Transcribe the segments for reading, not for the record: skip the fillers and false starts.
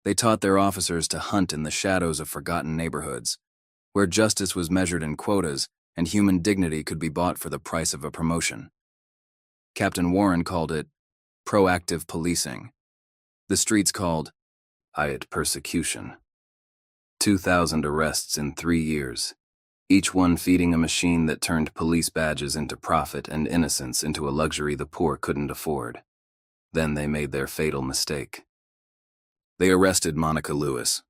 They taught their officers to hunt in the shadows of forgotten neighborhoods, where justice was measured in quotas and human dignity could be bought for the price of a promotion. Captain Warren called it proactive policing. The streets called it persecution. 2,000 arrests in 3 years, each one feeding a machine that turned police badges into profit and innocence into a luxury the poor couldn't afford. Then they made their fatal mistake. They arrested Monica Lewis.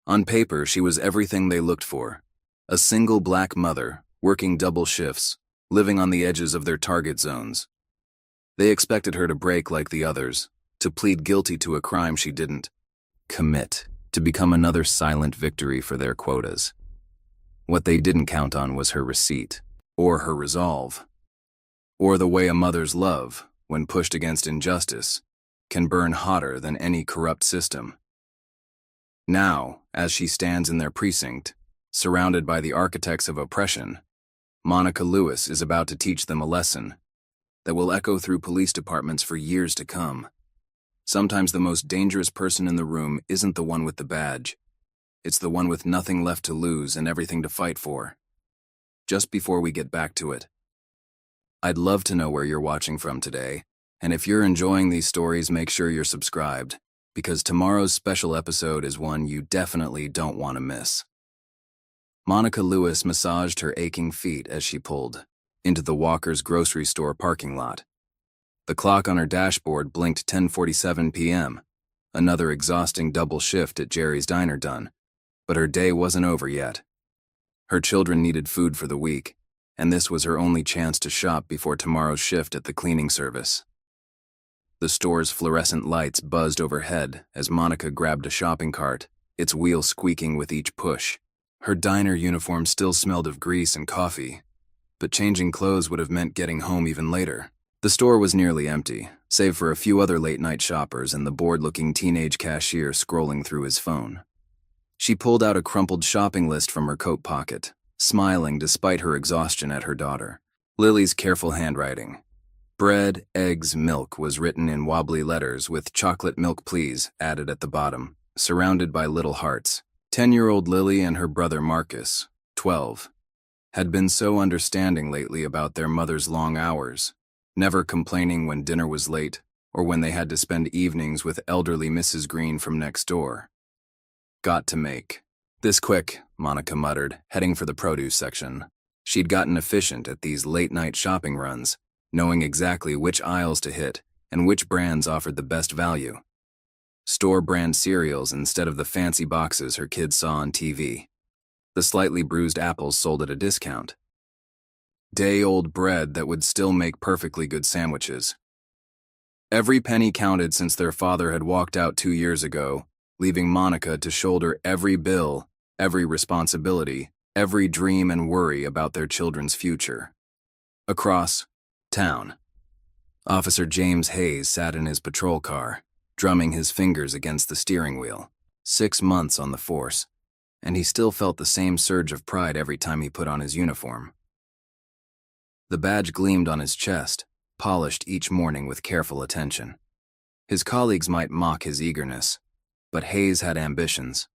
On paper, she was everything they looked for. A single black mother, working double shifts, living on the edges of their target zones. They expected her to break like the others, to plead guilty to a crime she didn't commit, to become another silent victory for their quotas. What they didn't count on was her receipt, or her resolve, or the way a mother's love, when pushed against injustice, can burn hotter than any corrupt system. Now, as she stands in their precinct, surrounded by the architects of oppression, Monica Lewis is about to teach them a lesson that will echo through police departments for years to come. Sometimes the most dangerous person in the room isn't the one with the badge. It's the one with nothing left to lose and everything to fight for. Just before we get back to it, I'd love to know where you're watching from today, and if you're enjoying these stories, make sure you're subscribed, because tomorrow's special episode is one you definitely don't want to miss. Monica Lewis massaged her aching feet as she pulled into the Walker's grocery store parking lot. The clock on her dashboard blinked 10:47 p.m., another exhausting double shift at Jerry's Diner done, but her day wasn't over yet. Her children needed food for the week, and this was her only chance to shop before tomorrow's shift at the cleaning service. The store's fluorescent lights buzzed overhead as Monica grabbed a shopping cart, its wheels squeaking with each push. Her diner uniform still smelled of grease and coffee, but changing clothes would have meant getting home even later. The store was nearly empty, save for a few other late-night shoppers and the bored-looking teenage cashier scrolling through his phone. She pulled out a crumpled shopping list from her coat pocket, smiling despite her exhaustion at her daughter. Lily's careful handwriting. Bread, eggs, milk was written in wobbly letters with "chocolate milk please" added at the bottom, surrounded by little hearts. 10-year-old Lily and her brother Marcus, 12, had been so understanding lately about their mother's long hours, never complaining when dinner was late or when they had to spend evenings with elderly Mrs. Green from next door. Got to make this quick, Monica muttered, heading for the produce section. She'd gotten efficient at these late-night shopping runs, knowing exactly which aisles to hit and which brands offered the best value. Store-brand cereals instead of the fancy boxes her kids saw on TV. The slightly bruised apples sold at a discount. Day-old bread that would still make perfectly good sandwiches. Every penny counted since their father had walked out 2 years ago, leaving Monica to shoulder every bill, every responsibility, every dream and worry about their children's future. Across town, Officer James Hayes sat in his patrol car, drumming his fingers against the steering wheel. 6 months on the force, and he still felt the same surge of pride every time he put on his uniform. The badge gleamed on his chest, polished each morning with careful attention. His colleagues might mock his eagerness, but Hayes had ambitions.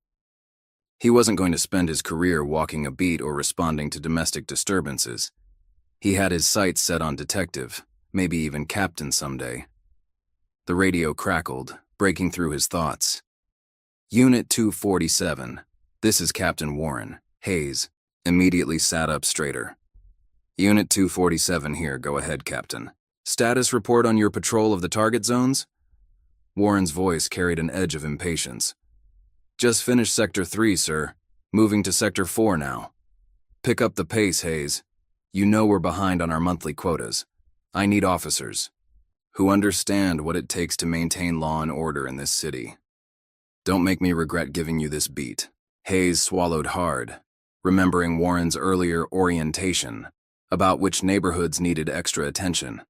He wasn't going to spend his career walking a beat or responding to domestic disturbances. He had his sights set on detective, maybe even captain someday. The radio crackled, breaking through his thoughts. Unit 247. This is Captain Warren. Hayes immediately sat up straighter. Unit 247 here, go ahead, Captain. Status report on your patrol of the target zones? Warren's voice carried an edge of impatience. Just finished Sector 3, sir. Moving to Sector 4 now. Pick up the pace, Hayes. You know we're behind on our monthly quotas. I need officers who understand what it takes to maintain law and order in this city. Don't make me regret giving you this beat. Hayes swallowed hard, remembering Warren's earlier orientation about which neighborhoods needed extra attention.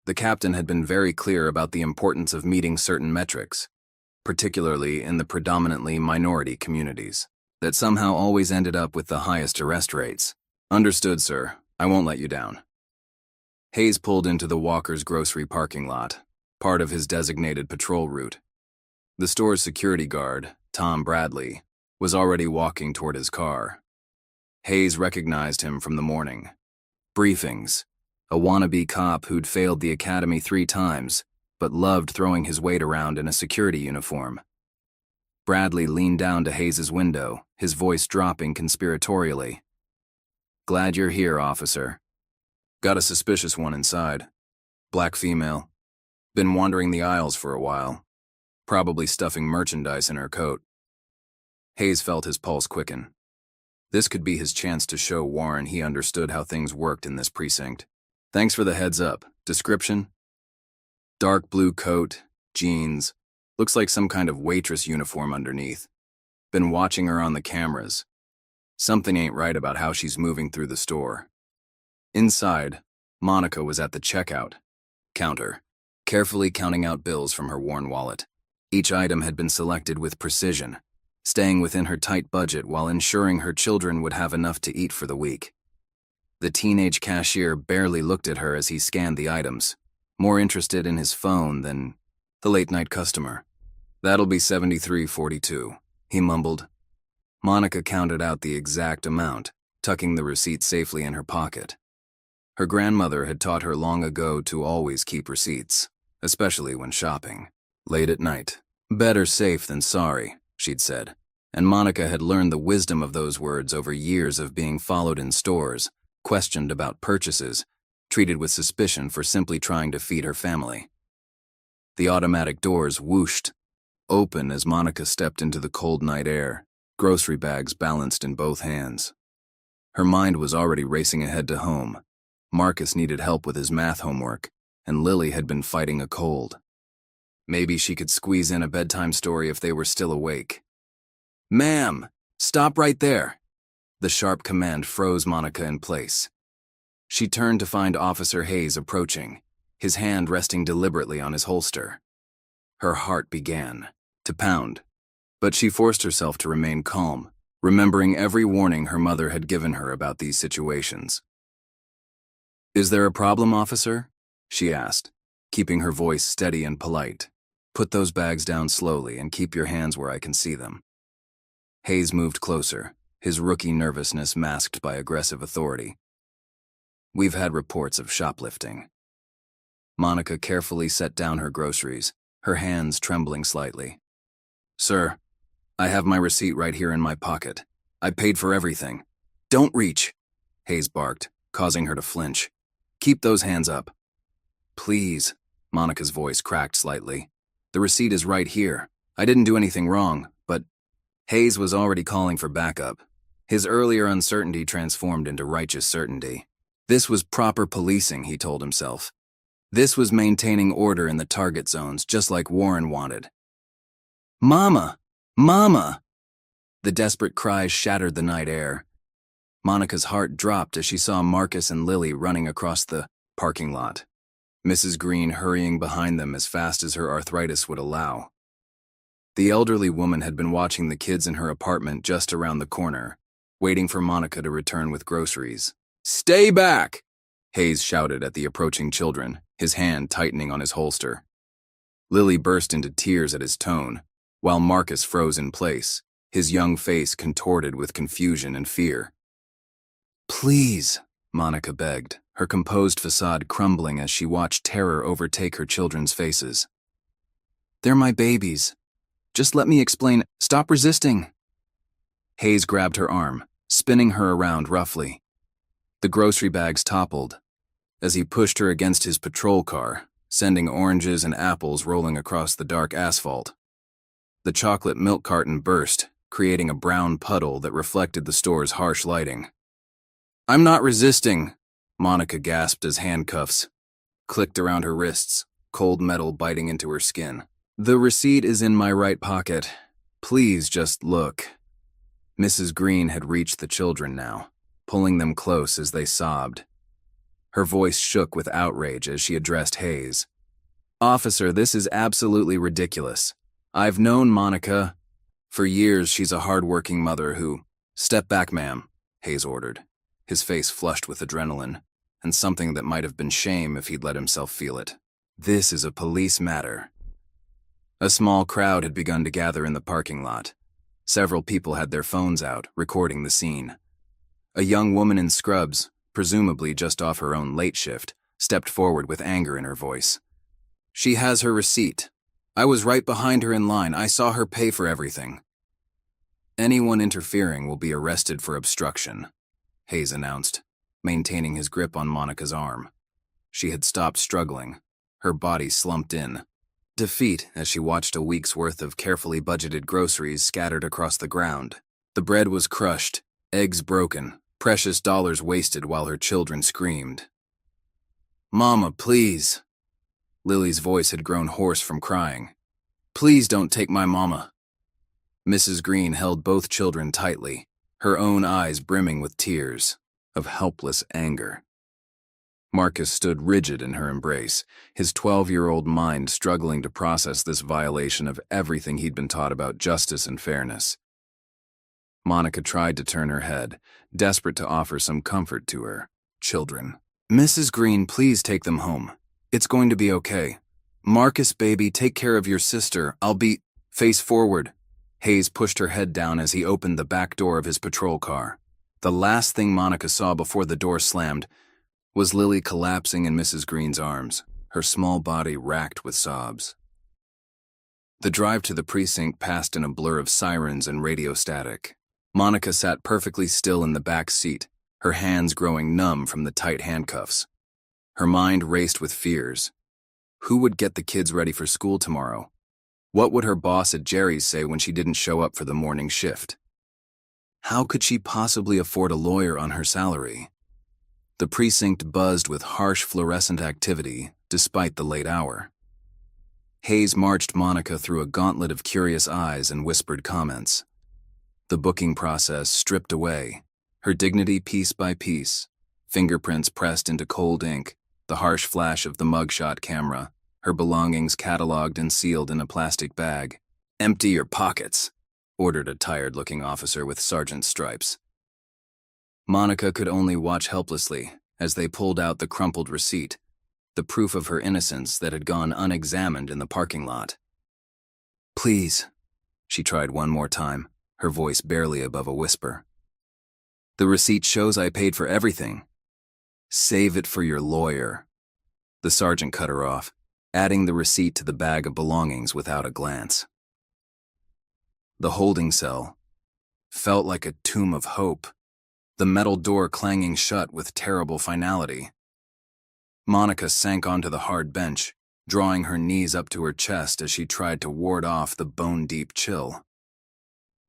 The captain had been very clear about the importance of meeting certain metrics, particularly in the predominantly minority communities, that somehow always ended up with the highest arrest rates. Understood, sir. I won't let you down. Hayes pulled into the Walker's grocery parking lot, part of his designated patrol route. The store's security guard, Tom Bradley, was already walking toward his car. Hayes recognized him from the morning. Briefings, a wannabe cop who'd failed the academy 3 times, but loved throwing his weight around in a security uniform. Bradley leaned down to Hayes's window, his voice dropping conspiratorially. "Glad you're here, officer. Got a suspicious one inside. Black female. Been wandering the aisles for a while. Probably stuffing merchandise in her coat." Hayes felt his pulse quicken. This could be his chance to show Warren he understood how things worked in this precinct. "Thanks for the heads up. Description? Dark blue coat, jeans, looks like some kind of waitress uniform underneath. Been watching her on the cameras. Something ain't right about how she's moving through the store." Inside, Monica was at the checkout counter, carefully counting out bills from her worn wallet. Each item had been selected with precision, staying within her tight budget while ensuring her children would have enough to eat for the week. The teenage cashier barely looked at her as he scanned the items, more interested in his phone than the late-night customer. "That'll be $73.42, he mumbled. Monica counted out the exact amount, tucking the receipt safely in her pocket. Her grandmother had taught her long ago to always keep receipts, especially when shopping. Late at night. "Better safe than sorry," she'd said, and Monica had learned the wisdom of those words over years of being followed in stores, questioned about purchases, treated with suspicion for simply trying to feed her family. The automatic doors whooshed open as Monica stepped into the cold night air, grocery bags balanced in both hands. Her mind was already racing ahead to home. Marcus needed help with his math homework, and Lily had been fighting a cold. Maybe she could squeeze in a bedtime story if they were still awake. "Ma'am, stop right there!" The sharp command froze Monica in place. She turned to find Officer Hayes approaching, his hand resting deliberately on his holster. Her heart began to pound, but she forced herself to remain calm, remembering every warning her mother had given her about these situations. "Is there a problem, officer?" she asked, keeping her voice steady and polite. "Put those bags down slowly and keep your hands where I can see them." Hayes moved closer, his rookie nervousness masked by aggressive authority. "We've had reports of shoplifting." Monica carefully set down her groceries, her hands trembling slightly. "Sir, I have my receipt right here in my pocket. I paid for everything." "Don't reach," Hayes barked, causing her to flinch. "Keep those hands up." "Please," Monica's voice cracked slightly. "The receipt is right here. I didn't do anything wrong, but—" Hayes was already calling for backup. His earlier uncertainty transformed into righteous certainty. This was proper policing, he told himself. This was maintaining order in the target zones, just like Warren wanted. "Mama! Mama!" The desperate cries shattered the night air. Monica's heart dropped as she saw Marcus and Lily running across the parking lot, Mrs. Green hurrying behind them as fast as her arthritis would allow. The elderly woman had been watching the kids in her apartment just around the corner, waiting for Monica to return with groceries. "Stay back!" Hayes shouted at the approaching children, his hand tightening on his holster. Lily burst into tears at his tone, while Marcus froze in place, his young face contorted with confusion and fear. "Please," Monica begged, her composed facade crumbling as she watched terror overtake her children's faces. "They're my babies. Just let me explain. Stop resisting." Hayes grabbed her arm, spinning her around roughly. The grocery bags toppled as he pushed her against his patrol car, sending oranges and apples rolling across the dark asphalt. The chocolate milk carton burst, creating a brown puddle that reflected the store's harsh lighting. "I'm not resisting," Monica gasped as handcuffs clicked around her wrists, cold metal biting into her skin. "The receipt is in my right pocket. Please just look." Mrs. Green had reached the children now, pulling them close as they sobbed. Her voice shook with outrage as she addressed Hayes. "Officer, this is absolutely ridiculous. I've known Monica. For years, she's a hard-working mother who—" "Step back, ma'am," Hayes ordered, his face flushed with adrenaline, and something that might have been shame if he'd let himself feel it. "This is a police matter." A small crowd had begun to gather in the parking lot. Several people had their phones out, recording the scene. A young woman in scrubs, presumably just off her own late shift, stepped forward with anger in her voice. "She has her receipt. I was right behind her in line. I saw her pay for everything." "Anyone interfering will be arrested for obstruction," Hayes announced, maintaining his grip on Monica's arm. She had stopped struggling. Her body slumped in. Defeat as she watched a week's worth of carefully budgeted groceries scattered across the ground. The bread was crushed, eggs broken, precious dollars wasted while her children screamed. "Mama, please." Lily's voice had grown hoarse from crying. "Please don't take my mama." Mrs. Green held both children tightly, her own eyes brimming with tears of helpless anger. Marcus stood rigid in her embrace, his 12-year-old mind struggling to process this violation of everything he'd been taught about justice and fairness. Monica tried to turn her head, desperate to offer some comfort to her children. "Mrs. Green, please take them home. It's going to be okay. Marcus, baby, take care of your sister. I'll be—" "Face forward." Hayes pushed her head down as he opened the back door of his patrol car. The last thing Monica saw before the door slammed was Lily collapsing in Mrs. Green's arms, her small body racked with sobs. The drive to the precinct passed in a blur of sirens and radio static. Monica sat perfectly still in the back seat, her hands growing numb from the tight handcuffs. Her mind raced with fears. Who would get the kids ready for school tomorrow? What would her boss at Jerry's say when she didn't show up for the morning shift? How could she possibly afford a lawyer on her salary? The precinct buzzed with harsh fluorescent activity, despite the late hour. Hayes marched Monica through a gauntlet of curious eyes and whispered comments. The booking process stripped away, her dignity piece by piece, fingerprints pressed into cold ink, the harsh flash of the mugshot camera, her belongings cataloged and sealed in a plastic bag. "Empty your pockets," ordered a tired-looking officer with sergeant's stripes. Monica could only watch helplessly as they pulled out the crumpled receipt, the proof of her innocence that had gone unexamined in the parking lot. "Please," she tried one more time, her voice barely above a whisper. "The receipt shows I paid for everything." "Save it for your lawyer." The sergeant cut her off, adding the receipt to the bag of belongings without a glance. The holding cell felt like a tomb of hope, the metal door clanging shut with terrible finality. Monica sank onto the hard bench, drawing her knees up to her chest as she tried to ward off the bone-deep chill.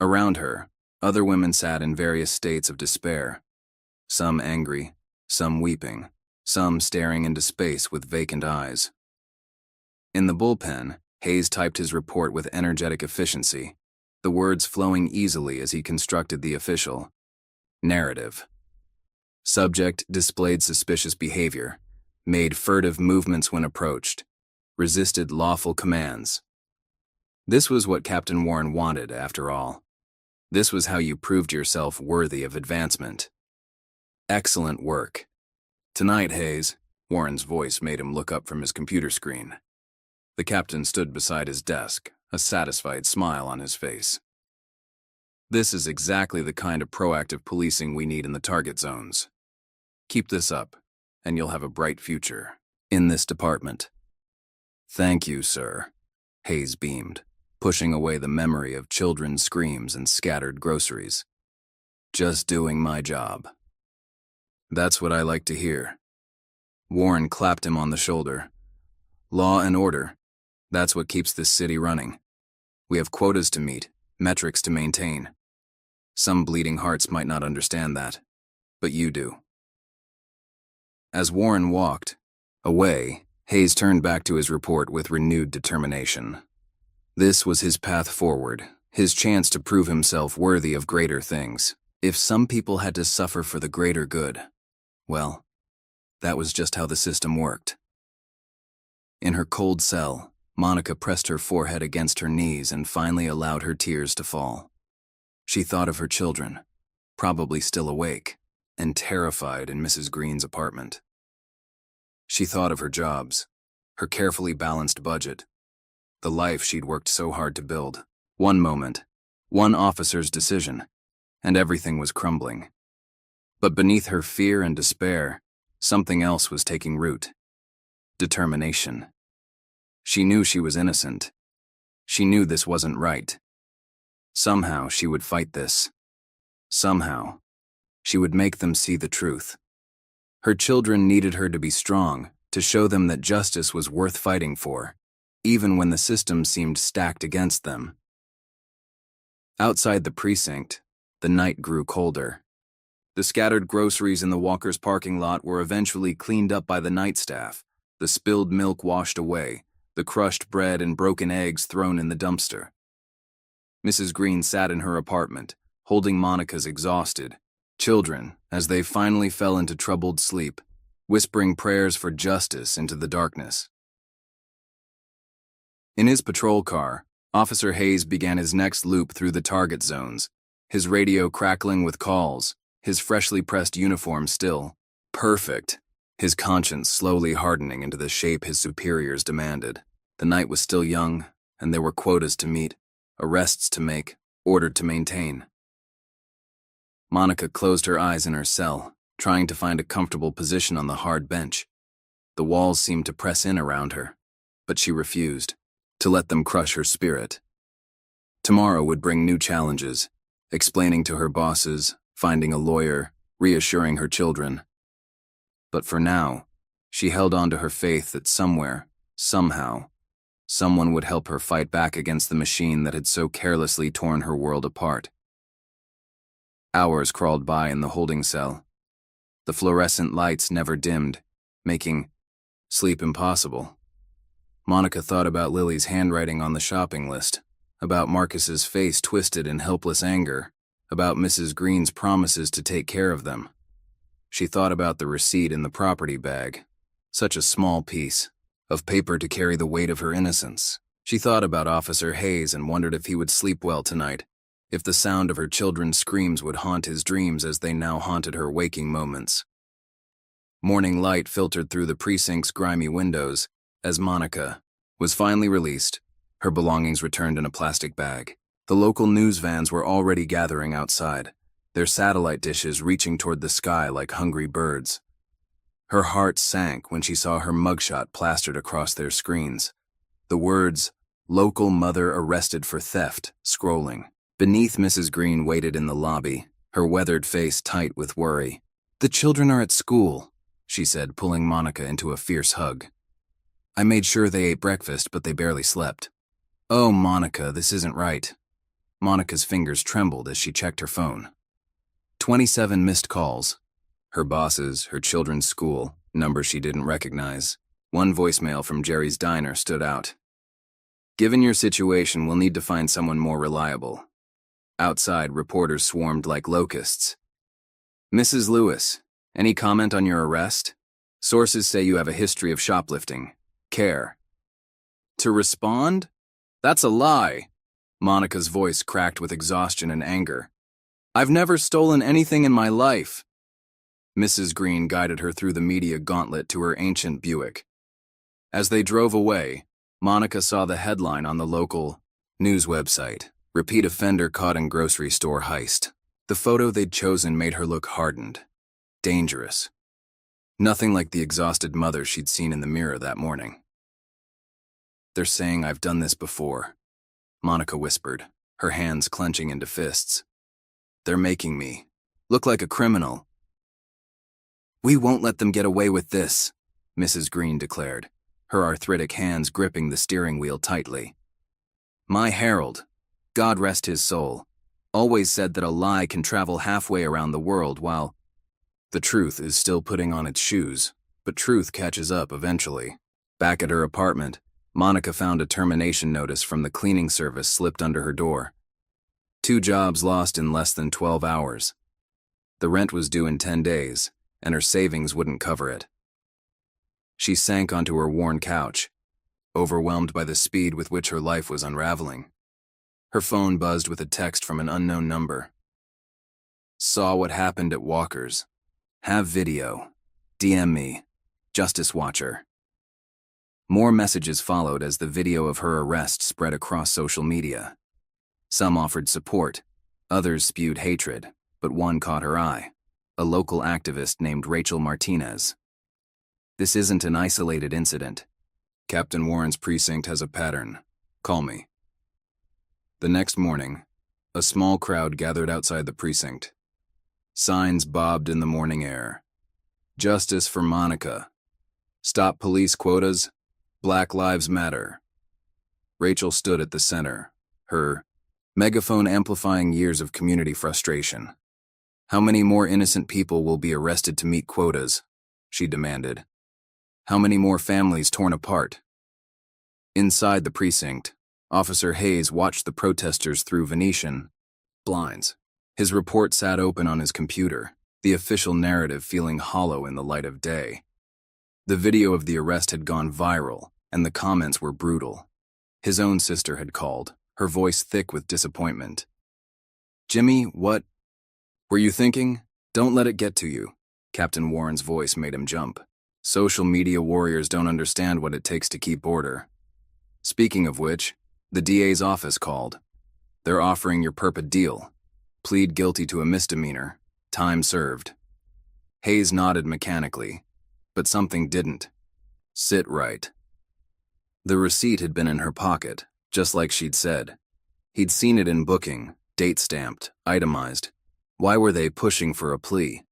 Around her, other women sat in various states of despair, some angry, some weeping, some staring into space with vacant eyes. In the bullpen, Hayes typed his report with energetic efficiency, the words flowing easily as he constructed the official narrative. Subject displayed suspicious behavior, made furtive movements when approached, resisted lawful commands. This was what Captain Warren wanted, after all. This was how you proved yourself worthy of advancement. Excellent work. Tonight, Hayes, Warren's voice made him look up from his computer screen. The captain stood beside his desk, a satisfied smile on his face. This is exactly the kind of proactive policing we need in the target zones. Keep this up, and you'll have a bright future in this department. "Thank you, sir," Hayes beamed, pushing away the memory of children's screams and scattered groceries. "Just doing my job." "That's what I like to hear." Warren clapped him on the shoulder. "Law and order. That's what keeps this city running. We have quotas to meet, metrics to maintain. Some bleeding hearts might not understand that, but you do." As Warren walked away, Hayes turned back to his report with renewed determination. This was his path forward, his chance to prove himself worthy of greater things. If some people had to suffer for the greater good, well, that was just how the system worked. In her cold cell, Monica pressed her forehead against her knees and finally allowed her tears to fall. She thought of her children, probably still awake, and terrified in Mrs. Green's apartment. She thought of her jobs, her carefully balanced budget, the life she'd worked so hard to build. One moment, one officer's decision, and everything was crumbling. But beneath her fear and despair, something else was taking root. Determination. She knew she was innocent. She knew this wasn't right. Somehow she would fight this. Somehow, she would make them see the truth. Her children needed her to be strong, to show them that justice was worth fighting for, even when the system seemed stacked against them. Outside the precinct, the night grew colder. The scattered groceries in the Walker's parking lot were eventually cleaned up by the night staff, the spilled milk washed away, the crushed bread and broken eggs thrown in the dumpster. Mrs. Green sat in her apartment, holding Monica's exhausted children as they finally fell into troubled sleep, whispering prayers for justice into the darkness. In his patrol car, Officer Hayes began his next loop through the target zones, his radio crackling with calls, his freshly pressed uniform still perfect, his conscience slowly hardening into the shape his superiors demanded. The night was still young, and there were quotas to meet, arrests to make, ordered to maintain. Monica closed her eyes in her cell, trying to find a comfortable position on the hard bench. The walls seemed to press in around her, but she refused to let them crush her spirit. Tomorrow would bring new challenges, explaining to her bosses, finding a lawyer, reassuring her children. But for now, she held on to her faith that somewhere, somehow, someone would help her fight back against the machine that had so carelessly torn her world apart. Hours crawled by in the holding cell. The fluorescent lights never dimmed, making sleep impossible. Monica thought about Lily's handwriting on the shopping list, about Marcus's face twisted in helpless anger, about Mrs. Green's promises to take care of them. She thought about the receipt in the property bag, such a small piece of paper to carry the weight of her innocence. She thought about Officer Hayes and wondered if he would sleep well tonight, if the sound of her children's screams would haunt his dreams as they now haunted her waking moments. Morning light filtered through the precinct's grimy windows as Monica was finally released, her belongings returned in a plastic bag. The local news vans were already gathering outside, their satellite dishes reaching toward the sky like hungry birds. Her heart sank when she saw her mugshot plastered across their screens. The words, "Local mother arrested for theft," scrolling. Beneath, Mrs. Green waited in the lobby, her weathered face tight with worry. "The children are at school," she said, pulling Monica into a fierce hug. "I made sure they ate breakfast, but they barely slept." "Oh, Monica, this isn't right." Monica's fingers trembled as she checked her phone. 27 missed calls. Her bosses, her children's school, numbers she didn't recognize. One voicemail from Jerry's diner stood out. "Given your situation, we'll need to find someone more reliable." Outside, reporters swarmed like locusts. "Mrs. Lewis, any comment on your arrest? Sources say you have a history of shoplifting. Care." "To respond? That's a lie." Monica's voice cracked with exhaustion and anger. "I've never stolen anything in my life." Mrs. Green guided her through the media gauntlet to her ancient Buick. As they drove away, Monica saw the headline on the local news website, "Repeat offender caught in grocery store heist." The photo they'd chosen made her look hardened, dangerous. Nothing like the exhausted mother she'd seen in the mirror that morning. "They're saying I've done this before," Monica whispered, her hands clenching into fists. "They're making me look like a criminal." "We won't let them get away with this," Mrs. Green declared, her arthritic hands gripping the steering wheel tightly. "My Harold, God rest his soul, always said that a lie can travel halfway around the world while the truth is still putting on its shoes, but truth catches up eventually." Back at her apartment, Monica found a termination notice from the cleaning service slipped under her door. 2 jobs lost in less than 12 hours. The rent was due in 10 days, and her savings wouldn't cover it. She sank onto her worn couch, overwhelmed by the speed with which her life was unraveling. Her phone buzzed with a text from an unknown number. "Saw what happened at Walker's. Have video. DM me. Justice Watcher." More messages followed as the video of her arrest spread across social media. Some offered support, others spewed hatred, but one caught her eye: a local activist named Rachel Martinez. "This isn't an isolated incident. Captain Warren's precinct has a pattern. Call me." The next morning, a small crowd gathered outside the precinct. Signs bobbed in the morning air. "Justice for Monica. Stop police quotas. Black Lives Matter." Rachel stood at the center, her megaphone amplifying years of community frustration. "How many more innocent people will be arrested to meet quotas?" she demanded. "How many more families torn apart?" Inside the precinct, Officer Hayes watched the protesters through Venetian blinds. His report sat open on his computer, the official narrative feeling hollow in the light of day. The video of the arrest had gone viral, and the comments were brutal. His own sister had called, her voice thick with disappointment. "Jimmy, what were you thinking? Don't let it get to you." Captain Warren's voice made him jump. "Social media warriors don't understand what it takes to keep order." "Speaking of which, the DA's office called. They're offering your perp a deal. Plead guilty to a misdemeanor. Time served." Hayes nodded mechanically, but something didn't sit right. The receipt had been in her pocket, just like she'd said. He'd seen it in booking, date-stamped, itemized. Why were they pushing for a plea?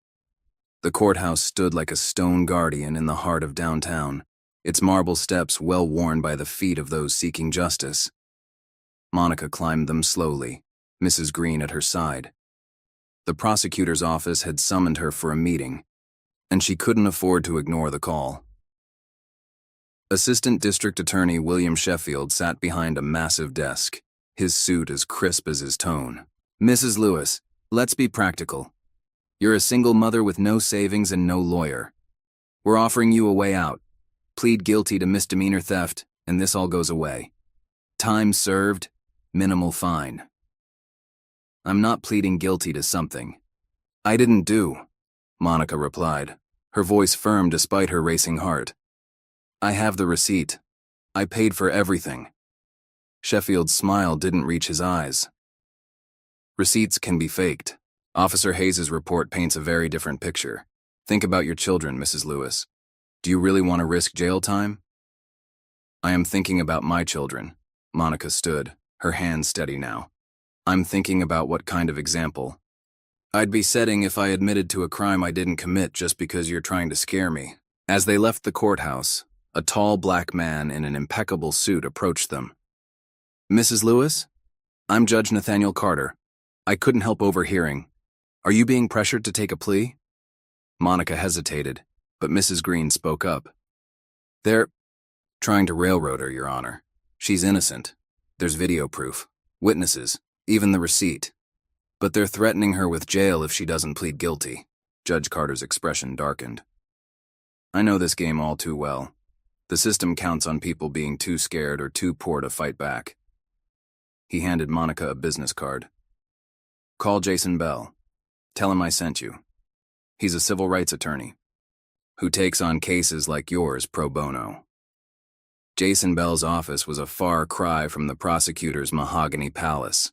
The courthouse stood like a stone guardian in the heart of downtown, its marble steps well worn by the feet of those seeking justice. Monica climbed them slowly, Mrs. Green at her side. The prosecutor's office had summoned her for a meeting, and she couldn't afford to ignore the call. Assistant District Attorney William Sheffield sat behind a massive desk, his suit as crisp as his tone. "Mrs. Lewis, let's be practical. You're a single mother with no savings and no lawyer. We're offering you a way out. Plead guilty to misdemeanor theft, and this all goes away. Time served, minimal fine." "I'm not pleading guilty to something I didn't do," Monica replied, her voice firm despite her racing heart. "I have the receipt. I paid for everything." Sheffield's smile didn't reach his eyes. "Receipts can be faked. Officer Hayes' report paints a very different picture. Think about your children, Mrs. Lewis. Do you really want to risk jail time?" "I am thinking about my children." Monica stood, her hands steady now. "I'm thinking about what kind of example I'd be setting if I admitted to a crime I didn't commit just because you're trying to scare me." As they left the courthouse, a tall black man in an impeccable suit approached them. "Mrs. Lewis? I'm Judge Nathaniel Carter. I couldn't help overhearing. Are you being pressured to take a plea?" Monica hesitated, but Mrs. Green spoke up. "They're trying to railroad her, Your Honor. She's innocent. There's video proof, witnesses, even the receipt. But they're threatening her with jail if she doesn't plead guilty." Judge Carter's expression darkened. "I know this game all too well. The system counts on people being too scared or too poor to fight back." He handed Monica a business card. "Call Jason Bell. Tell him I sent you. He's a civil rights attorney who takes on cases like yours pro bono." Jason Bell's office was a far cry from the prosecutor's mahogany palace.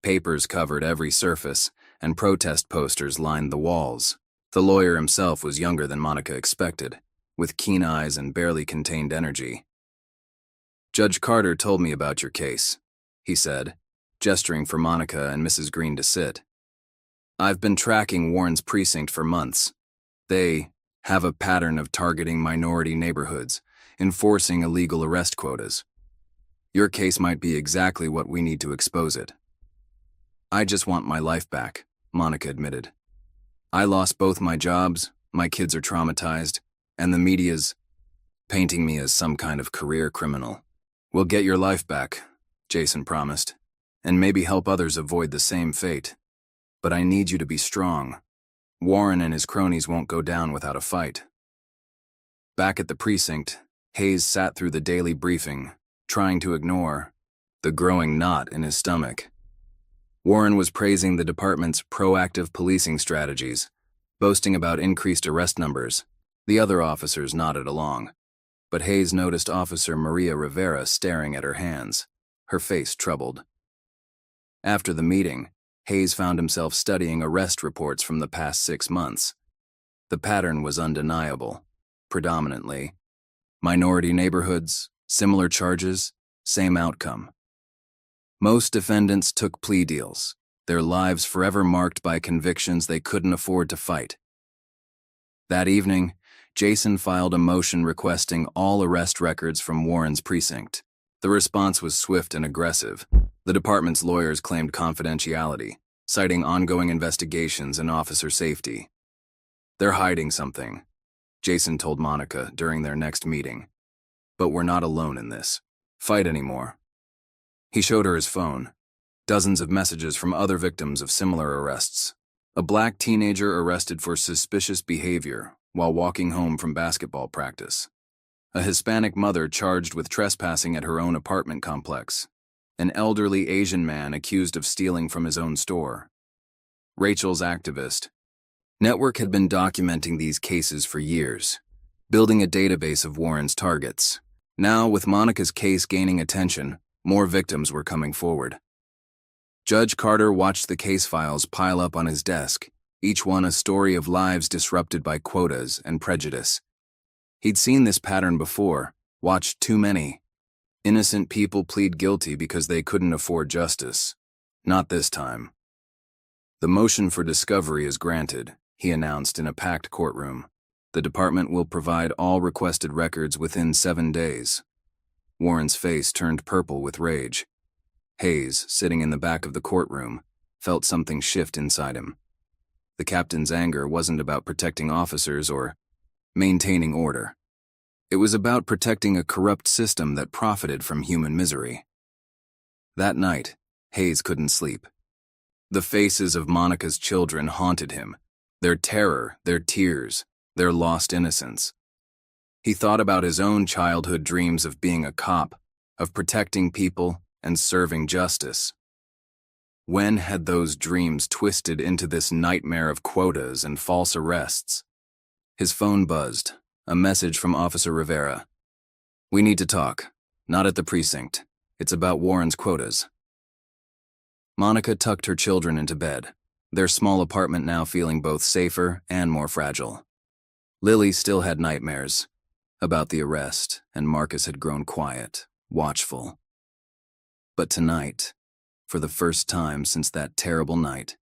Papers covered every surface, and protest posters lined the walls. The lawyer himself was younger than Monica expected, with keen eyes and barely contained energy. "Judge Carter told me about your case," he said, gesturing for Monica and Mrs. Green to sit. "I've been tracking Warren's precinct for months. They have a pattern of targeting minority neighborhoods, enforcing illegal arrest quotas. Your case might be exactly what we need to expose it." "I just want my life back," Monica admitted. "I lost both my jobs, my kids are traumatized, and the media's painting me as some kind of career criminal." "We'll get your life back," Jason promised, "and maybe help others avoid the same fate. But I need you to be strong. Warren and his cronies won't go down without a fight." Back at the precinct, Hayes sat through the daily briefing, trying to ignore the growing knot in his stomach. Warren was praising the department's proactive policing strategies, boasting about increased arrest numbers. The other officers nodded along. but Hayes noticed Officer Maria Rivera staring at her hands, her face troubled. After the meeting, Hayes found himself studying arrest reports from the past 6 months. The pattern was undeniable. Predominantly minority neighborhoods, similar charges, same outcome. Most defendants took plea deals, their lives forever marked by convictions they couldn't afford to fight. That evening, Jason filed a motion requesting all arrest records from Warren's precinct. The response was swift and aggressive. The department's lawyers claimed confidentiality, citing ongoing investigations and officer safety. "They're hiding something," Jason told Monica during their next meeting. "But we're not alone in this. Fight anymore." He showed her his phone. Dozens of messages from other victims of similar arrests. A black teenager arrested for suspicious behavior while walking home from basketball practice. A Hispanic mother charged with trespassing at her own apartment complex. An elderly Asian man accused of stealing from his own store. Rachel's activist network had been documenting these cases for years, building a database of Warren's targets. Now, with Monica's case gaining attention, more victims were coming forward. Judge Carter watched the case files pile up on his desk, each one a story of lives disrupted by quotas and prejudice. He'd seen this pattern before, watched too many. Innocent people plead guilty because they couldn't afford justice. Not this time. "The motion for discovery is granted," he announced in a packed courtroom. "The department will provide all requested records within 7 days. Warren's face turned purple with rage. Hayes, sitting in the back of the courtroom, felt something shift inside him. The captain's anger wasn't about protecting officers or maintaining order. It was about protecting a corrupt system that profited from human misery. That night, Hayes couldn't sleep. The faces of Monica's children haunted him, their terror, their tears, their lost innocence. He thought about his own childhood dreams of being a cop, of protecting people and serving justice. When had those dreams twisted into this nightmare of quotas and false arrests? His phone buzzed, a message from Officer Rivera. "We need to talk. Not at the precinct. It's about Warren's quotas." Monica tucked her children into bed, their small apartment now feeling both safer and more fragile. Lily still had nightmares about the arrest, and Marcus had grown quiet, watchful. But tonight, for the first time since that terrible night,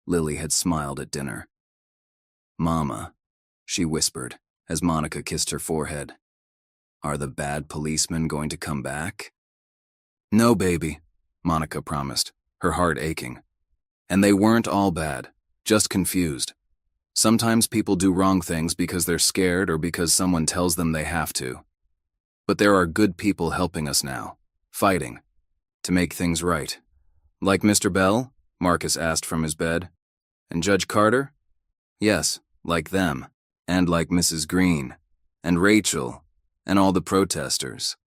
Lily had smiled at dinner. "Mama," she whispered as Monica kissed her forehead. "Are the bad policemen going to come back?" "No, baby," Monica promised, her heart aching. "And they weren't all bad, just confused. Sometimes people do wrong things because they're scared or because someone tells them they have to. But there are good people helping us now, fighting, to make things right." "Like Mr. Bell?" Marcus asked from his bed. "And Judge Carter?" "Yes, like them, and like Mrs. Green, and Rachel, and all the protesters.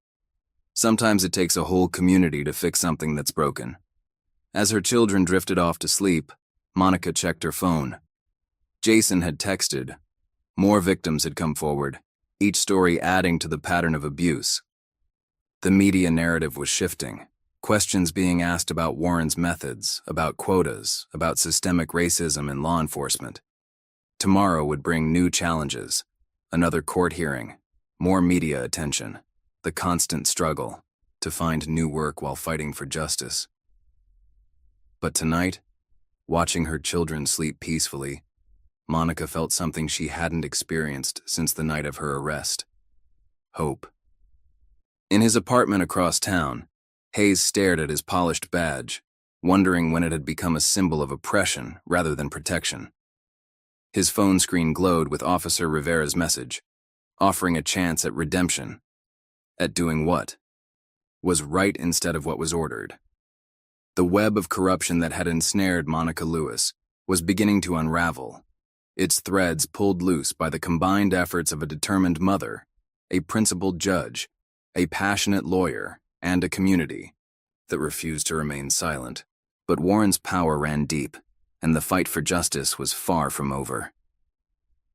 Sometimes it takes a whole community to fix something that's broken." As her children drifted off to sleep, Monica checked her phone. Jason had texted. More victims had come forward, each story adding to the pattern of abuse. The media narrative was shifting, questions being asked about Warren's methods, about quotas, about systemic racism in law enforcement. Tomorrow would bring new challenges, another court hearing, more media attention, the constant struggle to find new work while fighting for justice. But tonight, watching her children sleep peacefully, Monica felt something she hadn't experienced since the night of her arrest. Hope. In his apartment across town, Hayes stared at his polished badge, wondering when it had become a symbol of oppression rather than protection. His phone screen glowed with Officer Rivera's message, offering a chance at redemption. At doing what? Was right instead of what was ordered. The web of corruption that had ensnared Monica Lewis was beginning to unravel, its threads pulled loose by the combined efforts of a determined mother, a principled judge, a passionate lawyer, and a community that refused to remain silent. But Warren's power ran deep, and the fight for justice was far from over.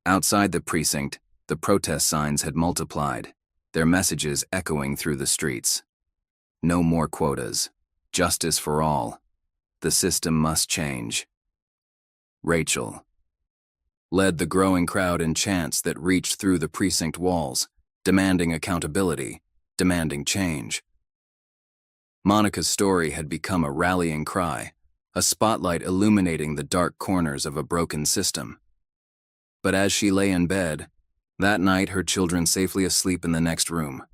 Outside the precinct, the protest signs had multiplied. their messages echoing through the streets. No more quotas. Justice for all. The system must change. Rachel led the growing crowd in chants that reached through the precinct walls, demanding accountability, demanding change. Monica's story had become a rallying cry, a spotlight illuminating the dark corners of a broken system. But as she lay in bed, that night her children safely asleep in the next room,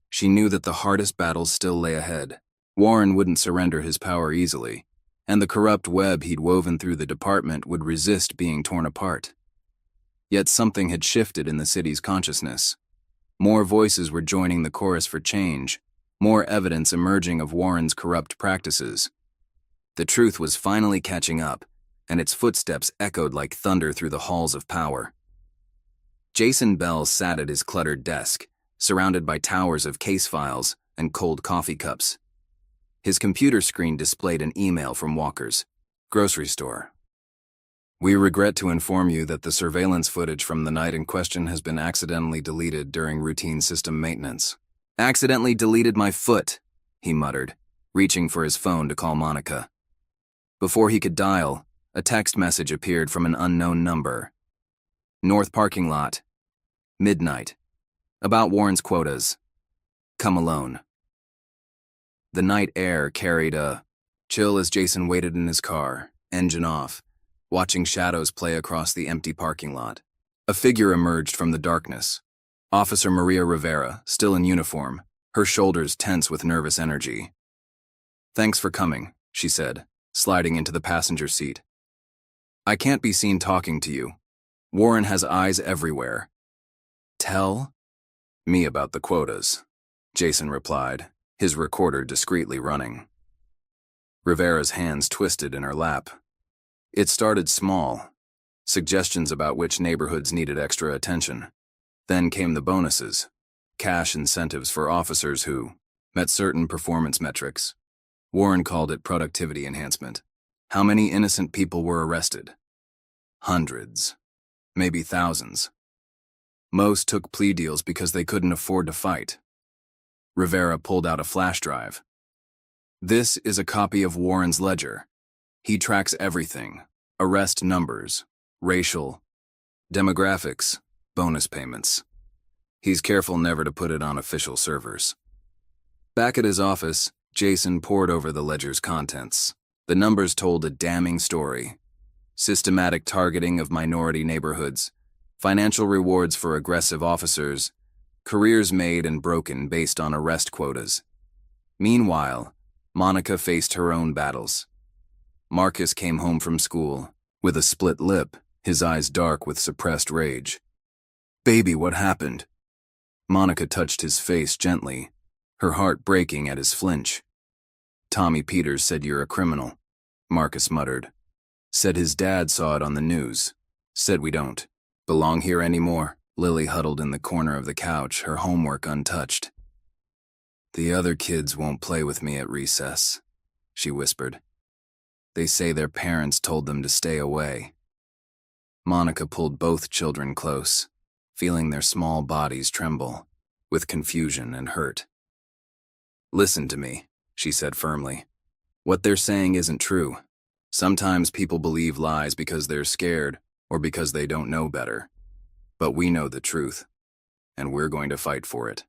she knew that the hardest battles still lay ahead. Warren wouldn't surrender his power easily, and the corrupt web he'd woven through the department would resist being torn apart. Yet something had shifted in the city's consciousness. More voices were joining the chorus for change, more evidence emerging of Warren's corrupt practices. The truth was finally catching up, and its footsteps echoed like thunder through the halls of power. Jason Bell sat at his cluttered desk, surrounded by towers of case files and cold coffee cups. His computer screen displayed an email from Walker's grocery store. "We regret to inform you that the surveillance footage from the night in question has been accidentally deleted during routine system maintenance." "Accidentally deleted my foot," he muttered, reaching for his phone to call Monica. Before he could dial, a text message appeared from an unknown number. "North parking lot. Midnight. About Warren's quotas. Come alone." The night air carried a chill as Jason waited in his car, engine off, watching shadows play across the empty parking lot. A figure emerged from the darkness. Officer Maria Rivera, still in uniform, her shoulders tense with nervous energy. "Thanks for coming," she said, sliding into the passenger seat. "I can't be seen talking to you. Warren has eyes everywhere." "Tell me about the quotas," Jason replied, his recorder discreetly running. Rivera's hands twisted in her lap. It started small, suggestions about which neighborhoods needed extra attention. Then came the bonuses, cash incentives for officers who met certain performance metrics. Warren called it productivity enhancement. How many innocent people were arrested? Hundreds, maybe thousands. Most took plea deals because they couldn't afford to fight. Rivera pulled out a flash drive. "This is a copy of Warren's ledger. He tracks everything: arrest numbers, racial, demographics, bonus payments. He's careful never to put it on official servers." Back at his office, Jason pored over the ledger's contents. The numbers told a damning story. Systematic targeting of minority neighborhoods, financial rewards for aggressive officers, careers made and broken based on arrest quotas. Meanwhile, Monica faced her own battles. Marcus came home from school, with a split lip, his eyes dark with suppressed rage. "Baby, what happened?" Monica touched his face gently, her heart breaking at his flinch. "Tommy Peters said you're a criminal," Marcus muttered. "Said his dad saw it on the news. Said we don't belong here anymore." Lily huddled in the corner of the couch, her homework untouched. "The other kids won't play with me at recess," she whispered. "They say their parents told them to stay away." Monica pulled both children close, feeling their small bodies tremble, with confusion and hurt. "Listen to me," she said firmly. "What they're saying isn't true. Sometimes people believe lies because they're scared or because they don't know better. But we know the truth, and we're going to fight for it."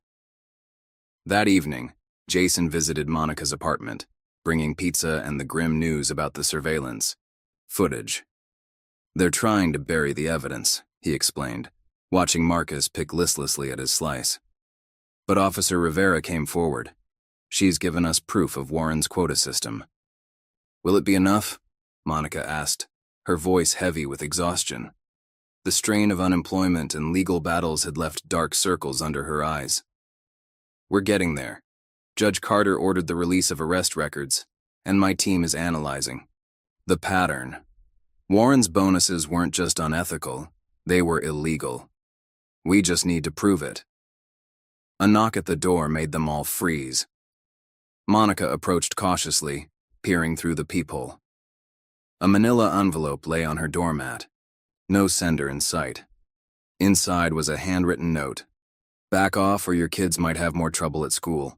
That evening, Jason visited Monica's apartment, bringing pizza and the grim news about the surveillance footage. "They're trying to bury the evidence," he explained, watching Marcus pick listlessly at his slice. "But Officer Rivera came forward. She's given us proof of Warren's quota system." "Will it be enough?" Monica asked, her voice heavy with exhaustion. The strain of unemployment and legal battles had left dark circles under her eyes. "We're getting there. Judge Carter ordered the release of arrest records, and my team is analyzing the pattern. Warren's bonuses weren't just unethical, they were illegal. We just need to prove it." A knock at the door made them all freeze. Monica approached cautiously, peering through the peephole. A manila envelope lay on her doormat. No sender in sight. Inside was a handwritten note. Back off or your kids might have more trouble at school.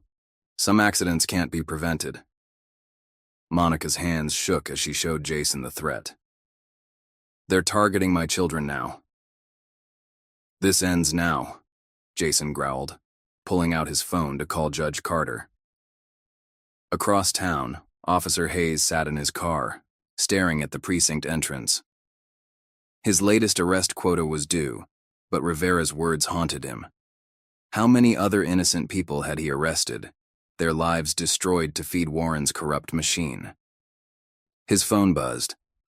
Some accidents can't be prevented. Monica's hands shook as she showed Jason the threat. They're targeting my children now. This ends now, Jason growled, pulling out his phone to call Judge Carter. Across town, Officer Hayes sat in his car, staring at the precinct entrance. His latest arrest quota was due, but Rivera's words haunted him. How many other innocent people had he arrested, their lives destroyed to feed Warren's corrupt machine? His phone buzzed.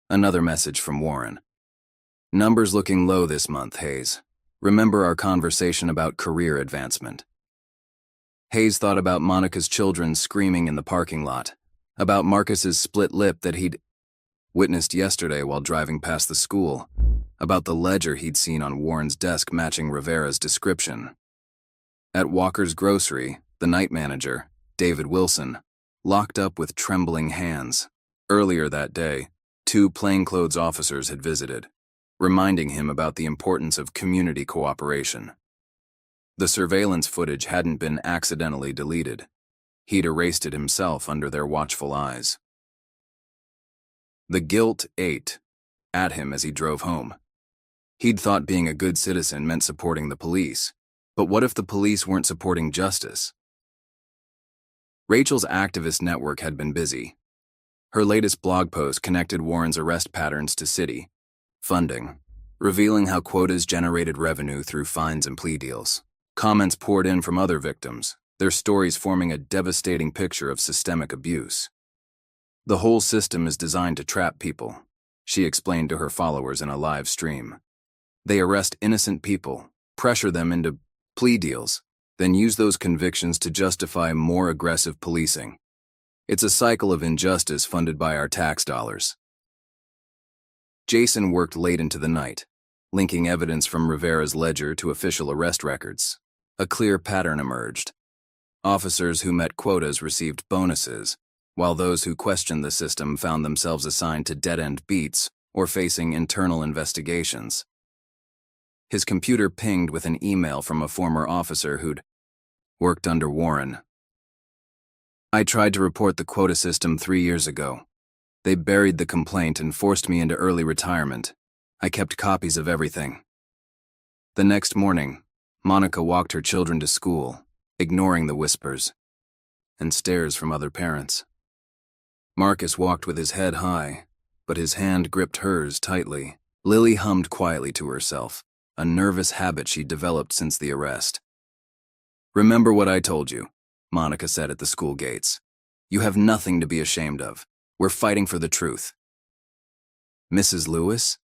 Another message from Warren. Numbers looking low this month, Hayes. Remember our conversation about career advancement. Hayes thought about Monica's children screaming in the parking lot, about Marcus's split lip that he'd witnessed yesterday while driving past the school, about the ledger he'd seen on Warren's desk matching Rivera's description. At Walker's Grocery, the night manager, David Wilson, locked up with trembling hands. Earlier that day, 2 plainclothes officers had visited, reminding him about the importance of community cooperation. The surveillance footage hadn't been accidentally deleted. He'd erased it himself under their watchful eyes. The guilt ate at him as he drove home. He'd thought being a good citizen meant supporting the police, but what if the police weren't supporting justice? Rachel's activist network had been busy. Her latest blog post connected Warren's arrest patterns to city funding, revealing how quotas generated revenue through fines and plea deals. Comments poured in from other victims, their stories forming a devastating picture of systemic abuse. The whole system is designed to trap people, she explained to her followers in a live stream. They arrest innocent people, pressure them into plea deals, then use those convictions to justify more aggressive policing. It's a cycle of injustice funded by our tax dollars. Jason worked late into the night, linking evidence from Rivera's ledger to official arrest records. A clear pattern emerged. Officers who met quotas received bonuses, while those who questioned the system found themselves assigned to dead-end beats or facing internal investigations. His computer pinged with an email from a former officer who'd worked under Warren. I tried to report the quota system 3 years ago. They buried the complaint and forced me into early retirement. I kept copies of everything. The next morning, Monica walked her children to school, ignoring the whispers and stares from other parents. Marcus walked with his head high, but his hand gripped hers tightly. Lily hummed quietly to herself, a nervous habit she'd developed since the arrest. Remember what I told you, Monica said at the school gates. You have nothing to be ashamed of. We're fighting for the truth. Mrs. Lewis?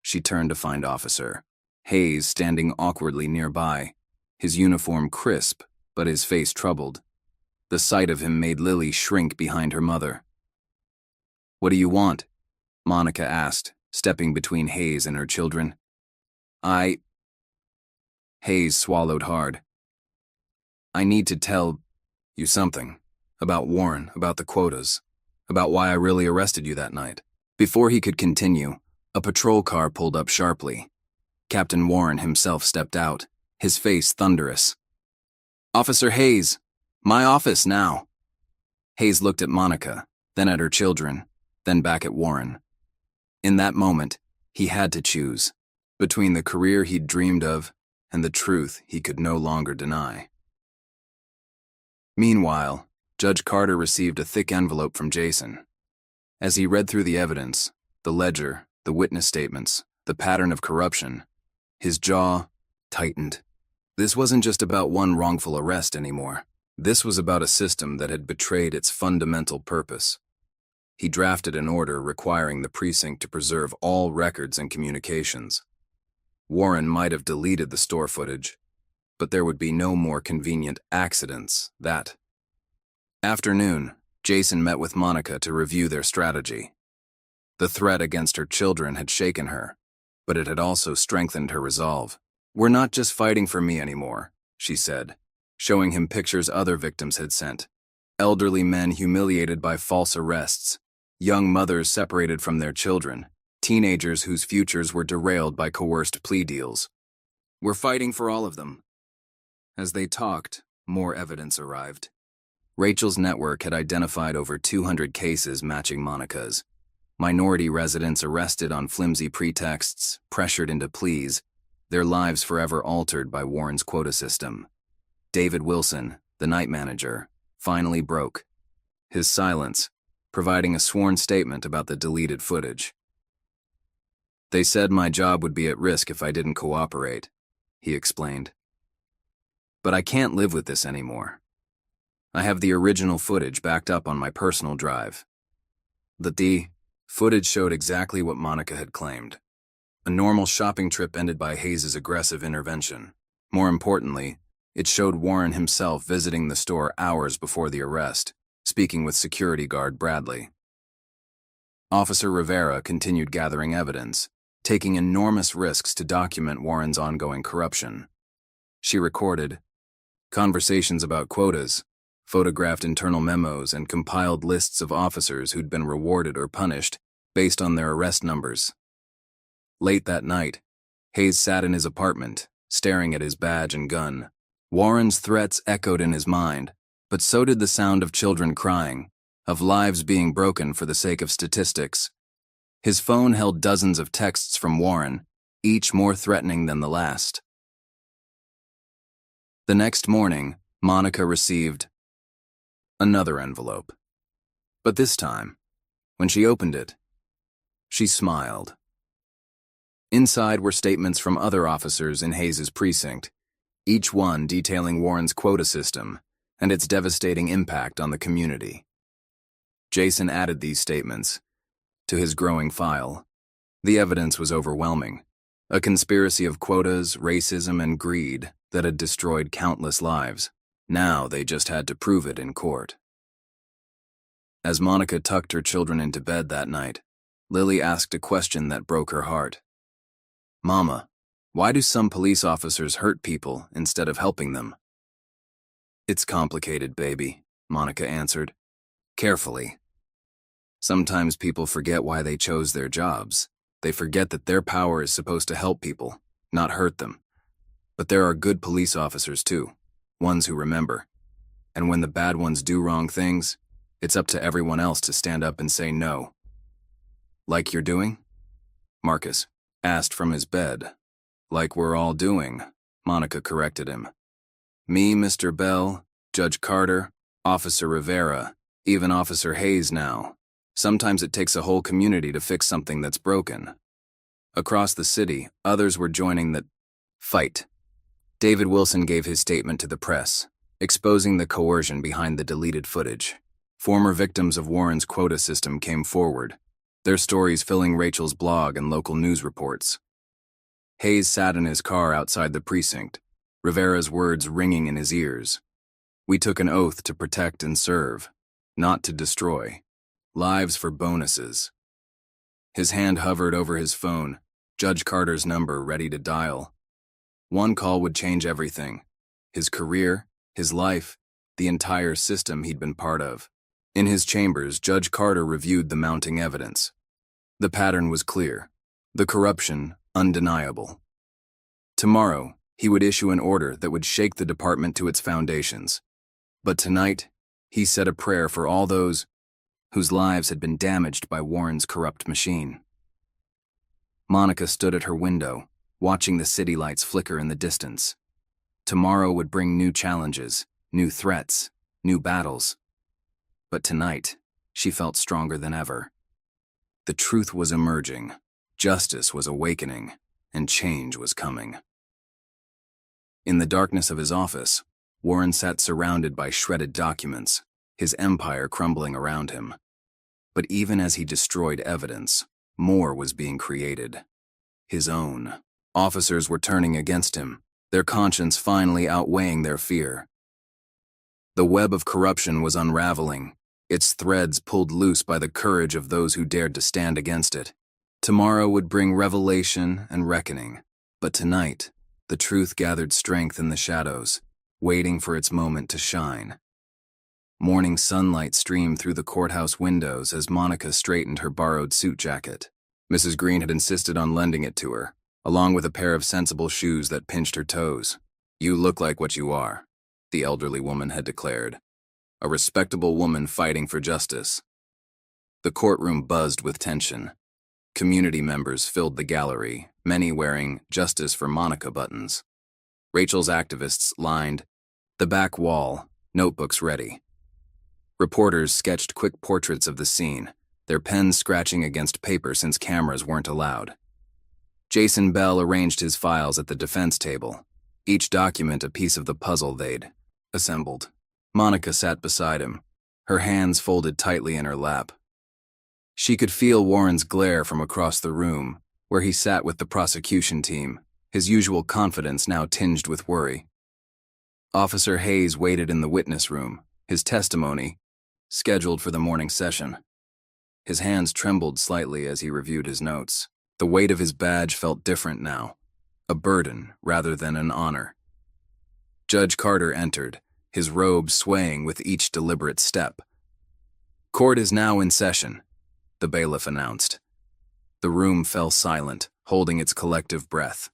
She turned to find Officer Hayes standing awkwardly nearby, his uniform crisp, but his face troubled. The sight of him made Lily shrink behind her mother. What do you want? Monica asked, stepping between Hayes and her children. Hayes swallowed hard. I need to tell you something. About Warren, about the quotas, about why I really arrested you that night. Before he could continue, a patrol car pulled up sharply. Captain Warren himself stepped out, his face thunderous. Officer Hayes, my office now. Hayes looked at Monica, then at her children, then back at Warren. In that moment, he had to choose between the career he'd dreamed of and the truth he could no longer deny. Meanwhile, Judge Carter received a thick envelope from Jason. As he read through the evidence, the ledger, the witness statements, the pattern of corruption, his jaw tightened. This wasn't just about one wrongful arrest anymore. This was about a system that had betrayed its fundamental purpose. He drafted an order requiring the precinct to preserve all records and communications. Warren might have deleted the store footage, but there would be no more convenient accidents that afternoon. Jason met with Monica to review their strategy. The threat against her children had shaken her, but it had also strengthened her resolve. We're not just fighting for me anymore, she said, showing him pictures other victims had sent. Elderly men humiliated by false arrests, young mothers separated from their children, teenagers whose futures were derailed by coerced plea deals. We're fighting for all of them. As they talked, more evidence arrived. Rachel's network had identified over 200 cases matching Monica's. Minority residents arrested on flimsy pretexts, pressured into pleas, their lives forever altered by Warren's quota system. David Wilson, the night manager, finally broke. His silence, providing a sworn statement about the deleted footage. "They said my job would be at risk if I didn't cooperate," he explained. "But I can't live with this anymore. I have the original footage backed up on my personal drive." The footage showed exactly what Monica had claimed. A normal shopping trip ended by Hayes' aggressive intervention. More importantly, it showed Warren himself visiting the store hours before the arrest, speaking with security guard Bradley. Officer Rivera continued gathering evidence, taking enormous risks to document Warren's ongoing corruption. She recorded conversations about quotas, photographed internal memos, and compiled lists of officers who'd been rewarded or punished based on their arrest numbers. Late that night, Hayes sat in his apartment, staring at his badge and gun. Warren's threats echoed in his mind, but so did the sound of children crying, of lives being broken for the sake of statistics. His phone held dozens of texts from Warren, each more threatening than the last. The next morning, Monica received another envelope. But this time, when she opened it, she smiled. Inside were statements from other officers in Hayes' precinct, each one detailing Warren's quota system and its devastating impact on the community. Jason added these statements to his growing file. The evidence was overwhelming. A conspiracy of quotas, racism, and greed that had destroyed countless lives. Now they just had to prove it in court. As Monica tucked her children into bed that night, Lily asked a question that broke her heart. "Mama, why do some police officers hurt people instead of helping them?" "It's complicated, baby," Monica answered, carefully. "Sometimes people forget why they chose their jobs. They forget that their power is supposed to help people, not hurt them. But there are good police officers too, ones who remember. And when the bad ones do wrong things, it's up to everyone else to stand up and say no." "Like you're doing?" Marcus asked from his bed. "Like we're all doing," Monica corrected him. "Me, Mr. Bell, Judge Carter, Officer Rivera, even Officer Hayes now. Sometimes it takes a whole community to fix something that's broken." Across the city, others were joining the fight. David Wilson gave his statement to the press, exposing the coercion behind the deleted footage. Former victims of Warren's quota system came forward, their stories filling Rachel's blog and local news reports. Hayes sat in his car outside the precinct, Rivera's words ringing in his ears. "We took an oath to protect and serve, not to destroy. Lives for bonuses." His hand hovered over his phone, Judge Carter's number ready to dial. One call would change everything. His career, his life, the entire system he'd been part of. In his chambers, Judge Carter reviewed the mounting evidence. The pattern was clear, the corruption undeniable. Tomorrow, he would issue an order that would shake the department to its foundations. But tonight, he said a prayer for all those whose lives had been damaged by Warren's corrupt machine. Monica stood at her window, watching the city lights flicker in the distance. Tomorrow would bring new challenges, new threats, new battles. But tonight, she felt stronger than ever. The truth was emerging, justice was awakening, and change was coming. In the darkness of his office, Warren sat surrounded by shredded documents, his empire crumbling around him. But even as he destroyed evidence, more was being created. His own. Officers were turning against him, their conscience finally outweighing their fear. The web of corruption was unraveling, its threads pulled loose by the courage of those who dared to stand against it. Tomorrow would bring revelation and reckoning, but tonight, the truth gathered strength in the shadows, waiting for its moment to shine. Morning sunlight streamed through the courthouse windows as Monica straightened her borrowed suit jacket. Mrs. Green had insisted on lending it to her, along with a pair of sensible shoes that pinched her toes. "You look like what you are," the elderly woman had declared. "A respectable woman fighting for justice." The courtroom buzzed with tension. Community members filled the gallery, many wearing "Justice for Monica" buttons. Rachel's activists lined the back wall, notebooks ready. Reporters sketched quick portraits of the scene, their pens scratching against paper since cameras weren't allowed. Jason Bell arranged his files at the defense table, each document a piece of the puzzle they'd assembled. Monica sat beside him, her hands folded tightly in her lap. She could feel Warren's glare from across the room, where he sat with the prosecution team, his usual confidence now tinged with worry. Officer Hayes waited in the witness room, his testimony scheduled for the morning session. His hands trembled slightly as he reviewed his notes. The weight of his badge felt different now, a burden rather than an honor. Judge Carter entered, his robe swaying with each deliberate step. "Court is now in session," the bailiff announced. The room fell silent, holding its collective breath.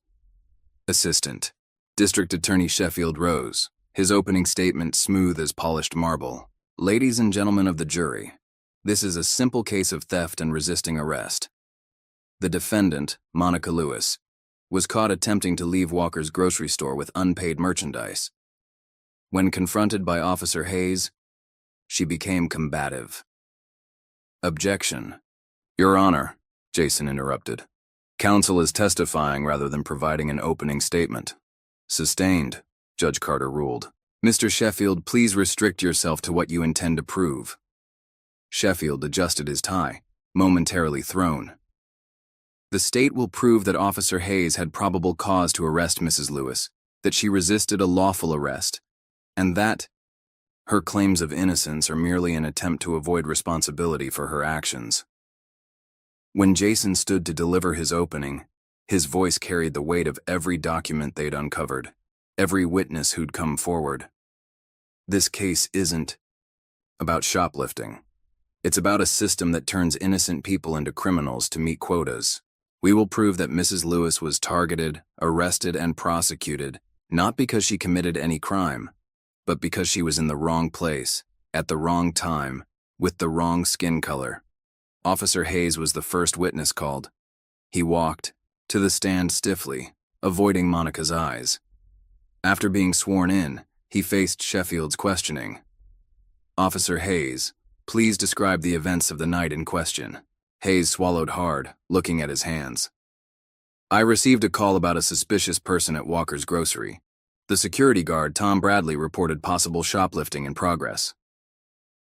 Assistant District Attorney Sheffield rose, his opening statement smooth as polished marble. "Ladies and gentlemen of the jury, this is a simple case of theft and resisting arrest. The defendant, Monica Lewis, was caught attempting to leave Walker's grocery store with unpaid merchandise. When confronted by Officer Hayes, she became combative." "Objection." "Your Honor," Jason interrupted. "Counsel is testifying rather than providing an opening statement." "Sustained," Judge Carter ruled. "Mr. Sheffield, please restrict yourself to what you intend to prove." Sheffield adjusted his tie, momentarily thrown. "The state will prove that Officer Hayes had probable cause to arrest Mrs. Lewis, that she resisted a lawful arrest, and that her claims of innocence are merely an attempt to avoid responsibility for her actions." When Jason stood to deliver his opening, his voice carried the weight of every document they'd uncovered, every witness who'd come forward. "This case isn't about shoplifting. It's about a system that turns innocent people into criminals to meet quotas. We will prove that Mrs. Lewis was targeted, arrested, and prosecuted, not because she committed any crime, but because she was in the wrong place, at the wrong time, with the wrong skin color." Officer Hayes was the first witness called. He walked to the stand stiffly, avoiding Monica's eyes. After being sworn in, he faced Sheffield's questioning. "Officer Hayes, please describe the events of the night in question." Hayes swallowed hard, looking at his hands. "I received a call about a suspicious person at Walker's grocery. The security guard, Tom Bradley, reported possible shoplifting in progress."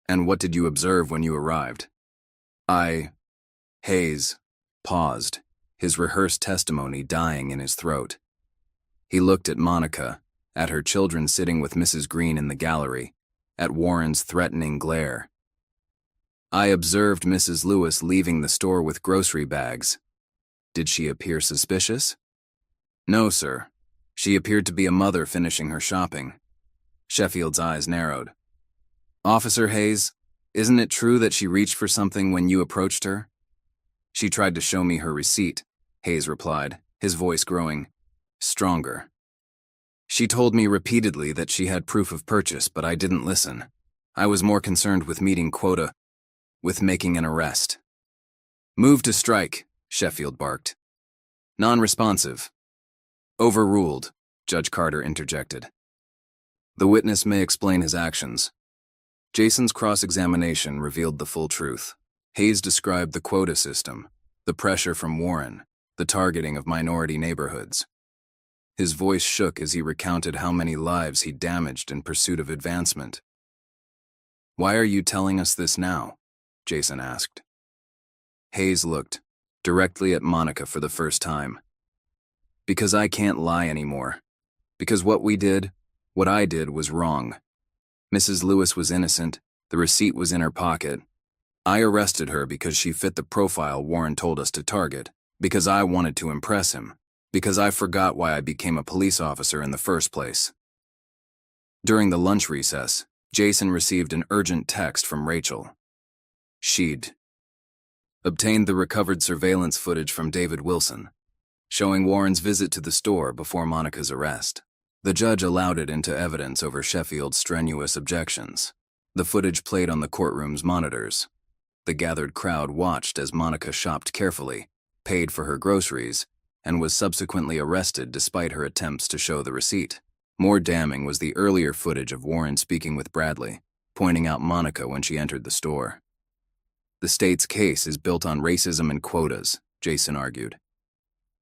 "And what did you observe when you arrived?" Hayes paused, his rehearsed testimony dying in his throat. He looked at Monica, at her children sitting with Mrs. Green in the gallery, at Warren's threatening glare. "I observed Mrs. Lewis leaving the store with grocery bags. Did she appear suspicious?" "No, sir. She appeared to be a mother finishing her shopping." Sheffield's eyes narrowed. "Officer Hayes, isn't it true that she reached for something when you approached her?" "She tried to show me her receipt," Hayes replied, his voice growing stronger. "She told me repeatedly that she had proof of purchase, but I didn't listen. I was more concerned with meeting quota, with making an arrest." "Move to strike," Sheffield barked. "Non-responsive." "Overruled," Judge Carter interjected. "The witness may explain his actions." Jason's cross-examination revealed the full truth. Hayes described the quota system, the pressure from Warren, the targeting of minority neighborhoods. His voice shook as he recounted how many lives he damaged in pursuit of advancement. "Why are you telling us this now?" Jason asked. Hayes looked directly at Monica for the first time. "Because I can't lie anymore. Because what I did was wrong. Mrs. Lewis was innocent, the receipt was in her pocket. I arrested her because she fit the profile Warren told us to target, because I wanted to impress him, because I forgot why I became a police officer in the first place." During the lunch recess, Jason received an urgent text from Rachel. She'd obtained the recovered surveillance footage from David Wilson, showing Warren's visit to the store before Monica's arrest. The judge allowed it into evidence over Sheffield's strenuous objections. The footage played on the courtroom's monitors. The gathered crowd watched as Monica shopped carefully, paid for her groceries, and was subsequently arrested despite her attempts to show the receipt. More damning was the earlier footage of Warren speaking with Bradley, pointing out Monica when she entered the store. The state's case is built on racism and quotas, Jason argued.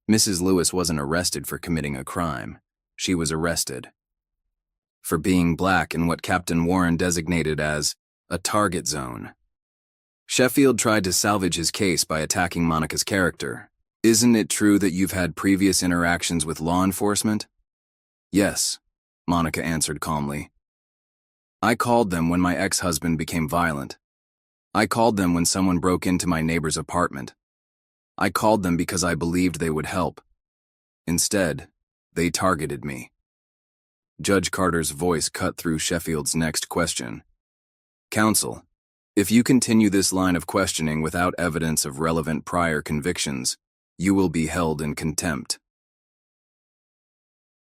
Mrs. Lewis wasn't arrested for committing a crime. She was arrested for being black in what Captain Warren designated as a target zone. Sheffield tried to salvage his case by attacking Monica's character. Isn't it true that you've had previous interactions with law enforcement? Yes, Monica answered calmly. I called them when my ex-husband became violent. I called them when someone broke into my neighbor's apartment. I called them because I believed they would help. Instead, they targeted me. Judge Carter's voice cut through Sheffield's next question. Counsel, if you continue this line of questioning without evidence of relevant prior convictions, you will be held in contempt.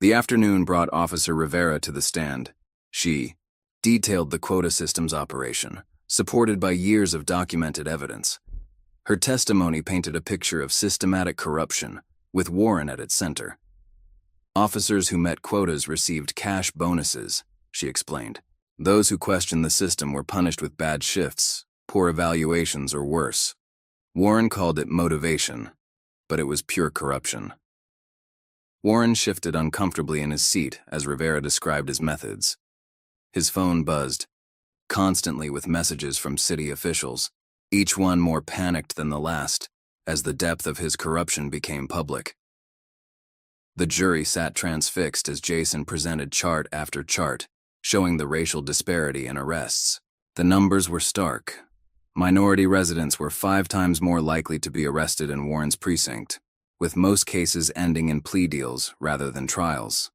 The afternoon brought Officer Rivera to the stand. She detailed the quota system's operation, supported by years of documented evidence. Her testimony painted a picture of systematic corruption, with Warren at its center. Officers who met quotas received cash bonuses, she explained. Those who questioned the system were punished with bad shifts, poor evaluations, or worse. Warren called it motivation, but it was pure corruption. Warren shifted uncomfortably in his seat as Rivera described his methods. His phone buzzed, constantly with messages from city officials, each one more panicked than the last, as the depth of his corruption became public. The jury sat transfixed as Jason presented chart after chart, showing the racial disparity in arrests. The numbers were stark. Minority residents were 5 times more likely to be arrested in Warren's precinct, with most cases ending in plea deals rather than trials.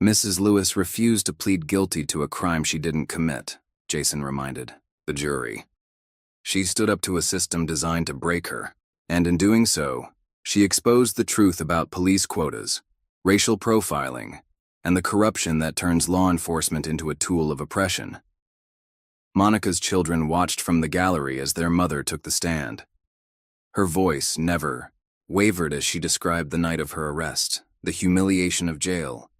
Mrs. Lewis refused to plead guilty to a crime she didn't commit, Jason reminded the jury. She stood up to a system designed to break her, and in doing so, she exposed the truth about police quotas, racial profiling, and the corruption that turns law enforcement into a tool of oppression. Monica's children watched from the gallery as their mother took the stand. Her voice never wavered as she described the night of her arrest, the humiliation of jail,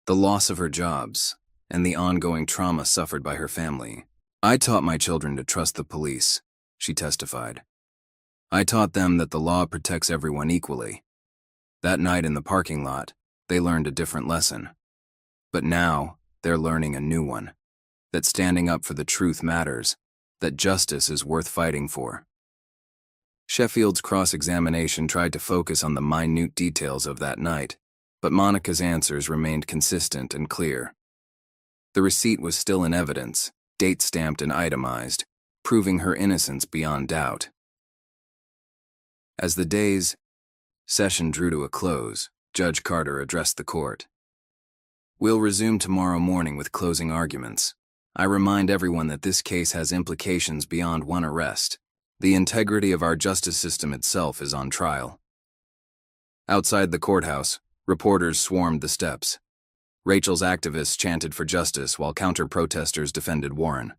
the loss of her jobs, and the ongoing trauma suffered by her family. I taught my children to trust the police, she testified. I taught them that the law protects everyone equally. That night in the parking lot, they learned a different lesson. But now, they're learning a new one. That standing up for the truth matters, that justice is worth fighting for. Sheffield's cross-examination tried to focus on the minute details of that night, but Monica's answers remained consistent and clear. The receipt was still in evidence, date-stamped and itemized, proving her innocence beyond doubt. As the day's session drew to a close, Judge Carter addressed the court. We'll resume tomorrow morning with closing arguments. I remind everyone that this case has implications beyond one arrest. The integrity of our justice system itself is on trial. Outside the courthouse, reporters swarmed the steps. Rachel's activists chanted for justice while counter-protesters defended Warren.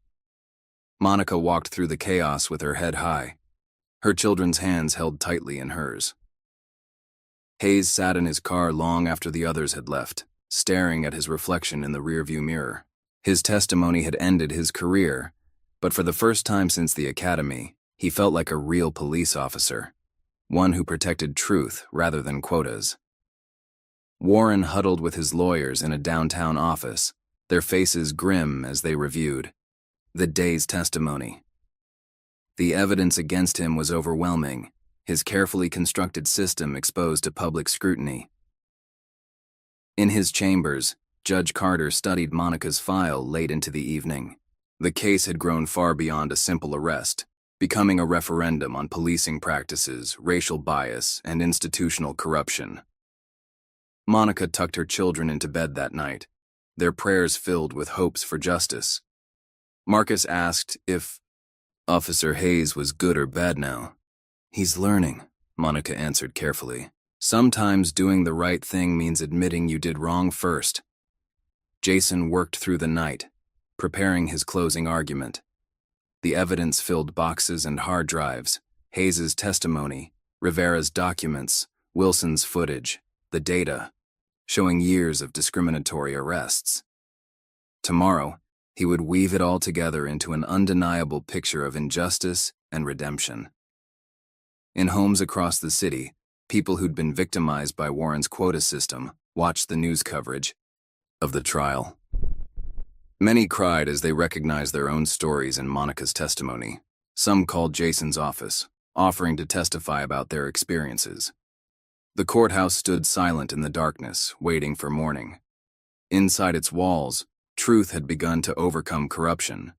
Monica walked through the chaos with her head high, her children's hands held tightly in hers. Hayes sat in his car long after the others had left, staring at his reflection in the rearview mirror. His testimony had ended his career, but for the first time since the academy, he felt like a real police officer, one who protected truth rather than quotas. Warren huddled with his lawyers in a downtown office, their faces grim as they reviewed the day's testimony. The evidence against him was overwhelming, his carefully constructed system exposed to public scrutiny. In his chambers, Judge Carter studied Monica's file late into the evening. The case had grown far beyond a simple arrest, becoming a referendum on policing practices, racial bias, and institutional corruption. Monica tucked her children into bed that night, their prayers filled with hopes for justice. Marcus asked if Officer Hayes was good or bad now. He's learning, Monica answered carefully. Sometimes doing the right thing means admitting you did wrong first. Jason worked through the night, preparing his closing argument. The evidence filled boxes and hard drives: Hayes' testimony, Rivera's documents, Wilson's footage, the data, showing years of discriminatory arrests. Tomorrow, he would weave it all together into an undeniable picture of injustice and redemption. In homes across the city, people who'd been victimized by Warren's quota system watched the news coverage of the trial. Many cried as they recognized their own stories in Monica's testimony. Some called Jason's office, offering to testify about their experiences. The courthouse stood silent in the darkness, waiting for morning. Inside its walls, truth had begun to overcome corruption.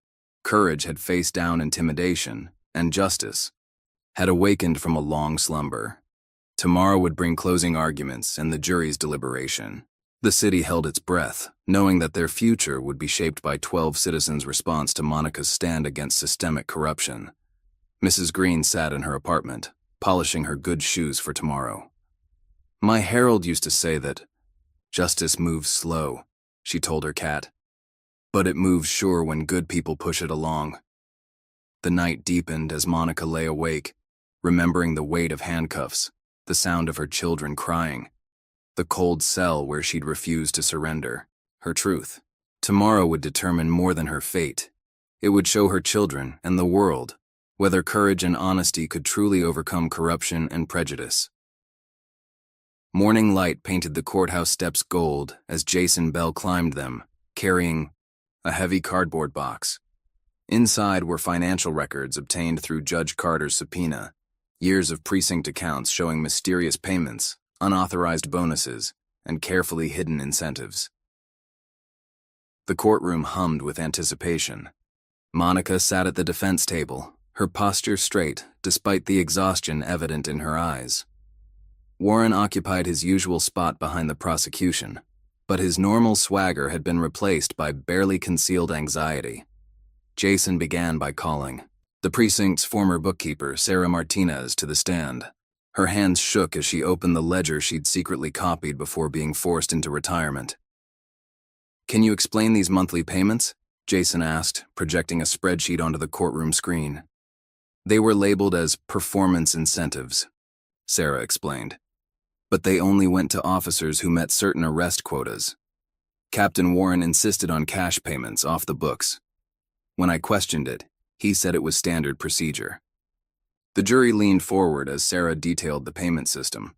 Courage had faced down intimidation, and justice had awakened from a long slumber. Tomorrow would bring closing arguments and the jury's deliberation. The city held its breath, knowing that their future would be shaped by 12 citizens' response to Monica's stand against systemic corruption. Mrs. Green sat in her apartment, polishing her good shoes for tomorrow. "My Harold used to say that justice moves slow," she told her cat. "But it moves sure when good people push it along." The night deepened as Monica lay awake, remembering the weight of handcuffs, the sound of her children crying, the cold cell where she'd refused to surrender. Her truth. Tomorrow would determine more than her fate. It would show her children and the world whether courage and honesty could truly overcome corruption and prejudice. Morning light painted the courthouse steps gold as Jason Bell climbed them, carrying a heavy cardboard box. Inside were financial records obtained through Judge Carter's subpoena, years of precinct accounts showing mysterious payments, unauthorized bonuses, and carefully hidden incentives. The courtroom hummed with anticipation. Monica sat at the defense table, her posture straight despite the exhaustion evident in her eyes. Warren occupied his usual spot behind the prosecution, but his normal swagger had been replaced by barely concealed anxiety. Jason began by calling the precinct's former bookkeeper, Sarah Martinez, to the stand. Her hands shook as she opened the ledger she'd secretly copied before being forced into retirement. "Can you explain these monthly payments?" Jason asked, projecting a spreadsheet onto the courtroom screen. "They were labeled as performance incentives," Sarah explained. "But they only went to officers who met certain arrest quotas. Captain Warren insisted on cash payments off the books. When I questioned it, he said it was standard procedure." The jury leaned forward as Sarah detailed the payment system.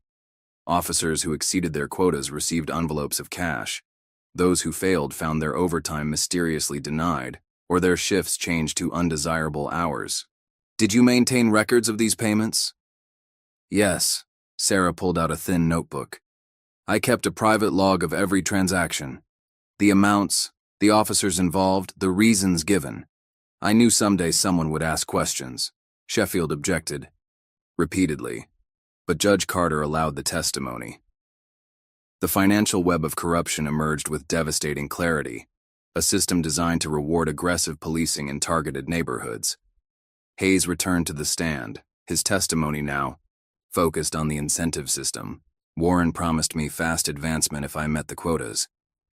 Officers who exceeded their quotas received envelopes of cash. Those who failed found their overtime mysteriously denied, or their shifts changed to undesirable hours. "Did you maintain records of these payments?" "Yes." Sarah pulled out a thin notebook. "I kept a private log of every transaction. The amounts, the officers involved, the reasons given. I knew someday someone would ask questions." Sheffield objected repeatedly, but Judge Carter allowed the testimony. The financial web of corruption emerged with devastating clarity, a system designed to reward aggressive policing in targeted neighborhoods. Hayes returned to the stand, his testimony now focused on the incentive system. "Warren promised me fast advancement if I met the quotas.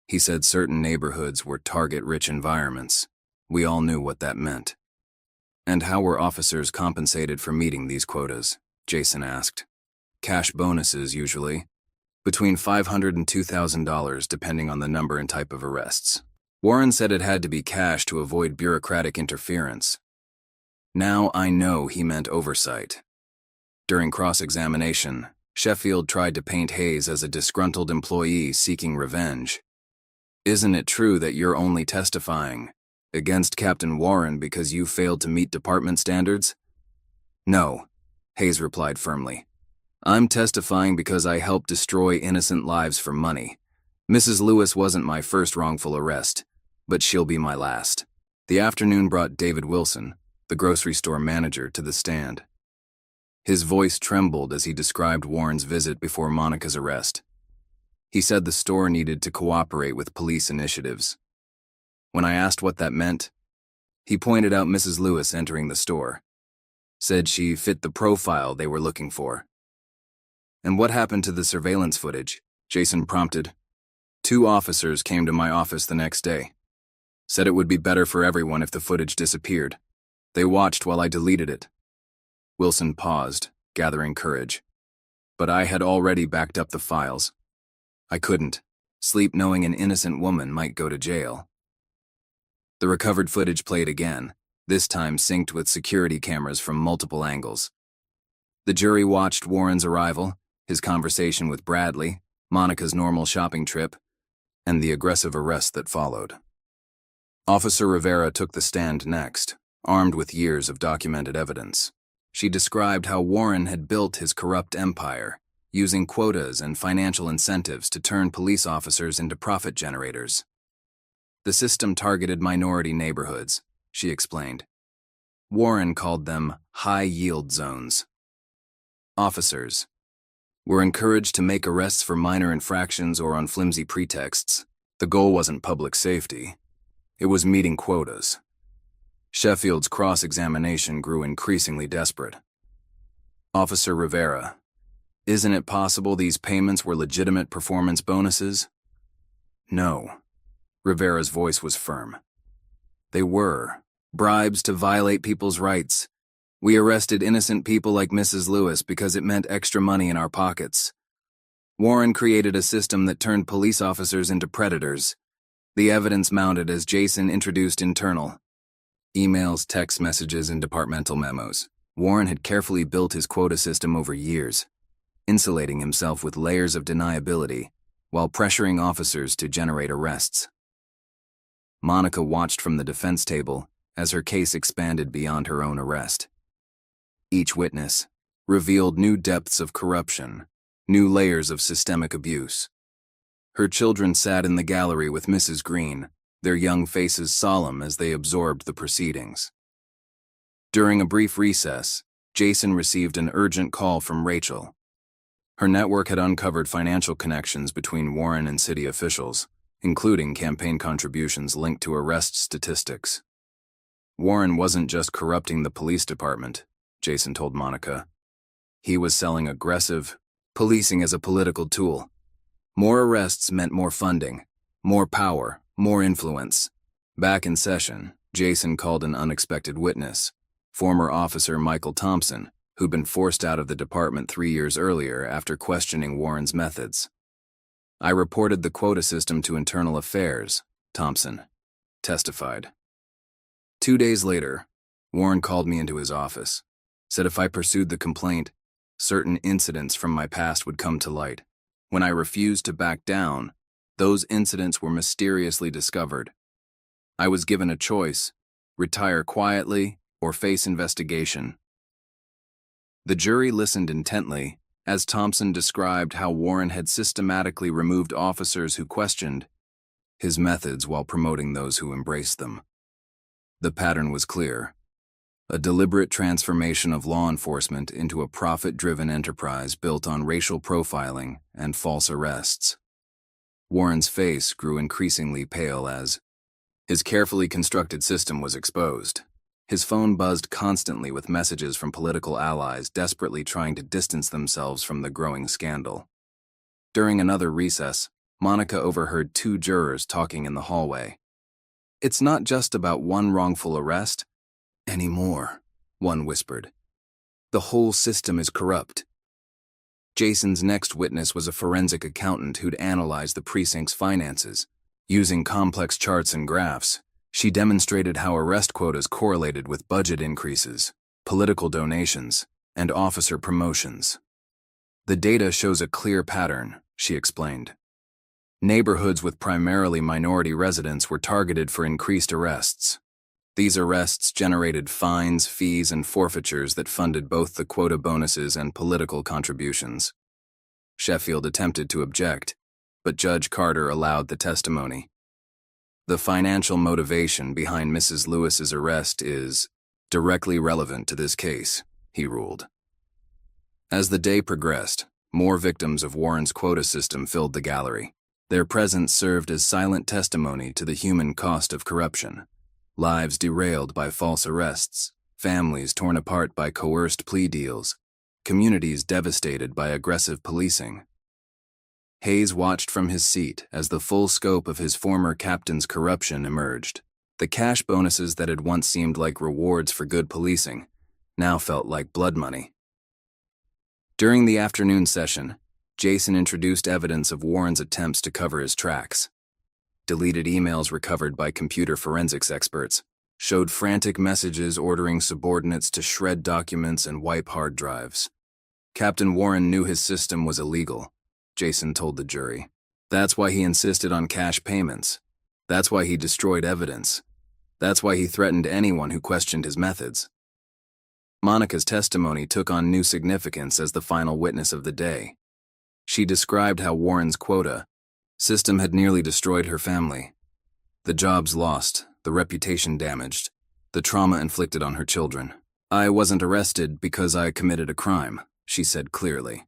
He said certain neighborhoods were target-rich environments. We all knew what that meant." "And how were officers compensated for meeting these quotas?" Jason asked. "Cash bonuses, usually. Between $500 and $2,000 depending on the number and type of arrests. Warren said it had to be cash to avoid bureaucratic interference. Now I know he meant oversight." During cross-examination, Sheffield tried to paint Hayes as a disgruntled employee seeking revenge. "Isn't it true that you're only testifying against Captain Warren because you failed to meet department standards?" "No," Hayes replied firmly. "I'm testifying because I helped destroy innocent lives for money. Mrs. Lewis wasn't my first wrongful arrest, but she'll be my last." The afternoon brought David Wilson, the grocery store manager, to the stand. His voice trembled as he described Warren's visit before Monica's arrest. He said the store needed to cooperate with police initiatives. When I asked what that meant, he pointed out Mrs. Lewis entering the store. Said she fit the profile they were looking for. "And what happened to the surveillance footage?" Jason prompted. 2 officers came to my office the next day. Said it would be better for everyone if the footage disappeared. They watched while I deleted it. Wilson paused, gathering courage. But I had already backed up the files. I couldn't sleep knowing an innocent woman might go to jail. The recovered footage played again, this time synced with security cameras from multiple angles. The jury watched Warren's arrival, his conversation with Bradley, Monica's normal shopping trip, and the aggressive arrest that followed. Officer Rivera took the stand next, armed with years of documented evidence. She described how Warren had built his corrupt empire, using quotas and financial incentives to turn police officers into profit generators. The system targeted minority neighborhoods, she explained. Warren called them high-yield zones. Officers were encouraged to make arrests for minor infractions or on flimsy pretexts. The goal wasn't public safety. It was meeting quotas. Sheffield's cross-examination grew increasingly desperate. Officer Rivera, isn't it possible these payments were legitimate performance bonuses? No. Rivera's voice was firm. They were. Bribes to violate people's rights. We arrested innocent people like Mrs. Lewis because it meant extra money in our pockets. Warren created a system that turned police officers into predators. The evidence mounted as Jason introduced internal emails, text messages, and departmental memos. Warren had carefully built his quota system over years, insulating himself with layers of deniability while pressuring officers to generate arrests. Monica watched from the defense table as her case expanded beyond her own arrest. Each witness revealed new depths of corruption, new layers of systemic abuse. Her children sat in the gallery with Mrs. Green, their young faces solemn as they absorbed the proceedings. During a brief recess, Jason received an urgent call from Rachel. Her network had uncovered financial connections between Warren and city officials, including campaign contributions linked to arrest statistics. Warren wasn't just corrupting the police department, Jason told Monica. He was selling aggressive policing as a political tool. More arrests meant more funding, more power, more influence. Back in session, Jason called an unexpected witness, former officer Michael Thompson, who'd been forced out of the department 3 years earlier after questioning Warren's methods. I reported the quota system to Internal Affairs, Thompson testified. 2 days later, Warren called me into his office, said if I pursued the complaint, certain incidents from my past would come to light. When I refused to back down, those incidents were mysteriously discovered. I was given a choice: retire quietly or face investigation. The jury listened intently as Thompson described how Warren had systematically removed officers who questioned his methods while promoting those who embraced them. The pattern was clear: a deliberate transformation of law enforcement into a profit-driven enterprise built on racial profiling and false arrests. Warren's face grew increasingly pale as his carefully constructed system was exposed. His phone buzzed constantly with messages from political allies desperately trying to distance themselves from the growing scandal. During another recess, Monica overheard 2 jurors talking in the hallway. "It's not just about one wrongful arrest anymore," one whispered. "The whole system is corrupt." Jason's next witness was a forensic accountant who'd analyzed the precinct's finances. Using complex charts and graphs, she demonstrated how arrest quotas correlated with budget increases, political donations, and officer promotions. "The data shows a clear pattern," she explained. Neighborhoods with primarily minority residents were targeted for increased arrests. These arrests generated fines, fees, and forfeitures that funded both the quota bonuses and political contributions. Sheffield attempted to object, but Judge Carter allowed the testimony. "The financial motivation behind Mrs. Lewis's arrest is directly relevant to this case," he ruled. As the day progressed, more victims of Warren's quota system filled the gallery. Their presence served as silent testimony to the human cost of corruption. Lives derailed by false arrests, families torn apart by coerced plea deals, communities devastated by aggressive policing. Hayes watched from his seat as the full scope of his former captain's corruption emerged. The cash bonuses that had once seemed like rewards for good policing now felt like blood money. During the afternoon session, Jason introduced evidence of Warren's attempts to cover his tracks. Deleted emails recovered by computer forensics experts showed frantic messages ordering subordinates to shred documents and wipe hard drives. Captain Warren knew his system was illegal, Jason told the jury. That's why he insisted on cash payments. That's why he destroyed evidence. That's why he threatened anyone who questioned his methods. Monica's testimony took on new significance as the final witness of the day. She described how Warren's quota system had nearly destroyed her family. The jobs lost, the reputation damaged, the trauma inflicted on her children. I wasn't arrested because I committed a crime, she said clearly.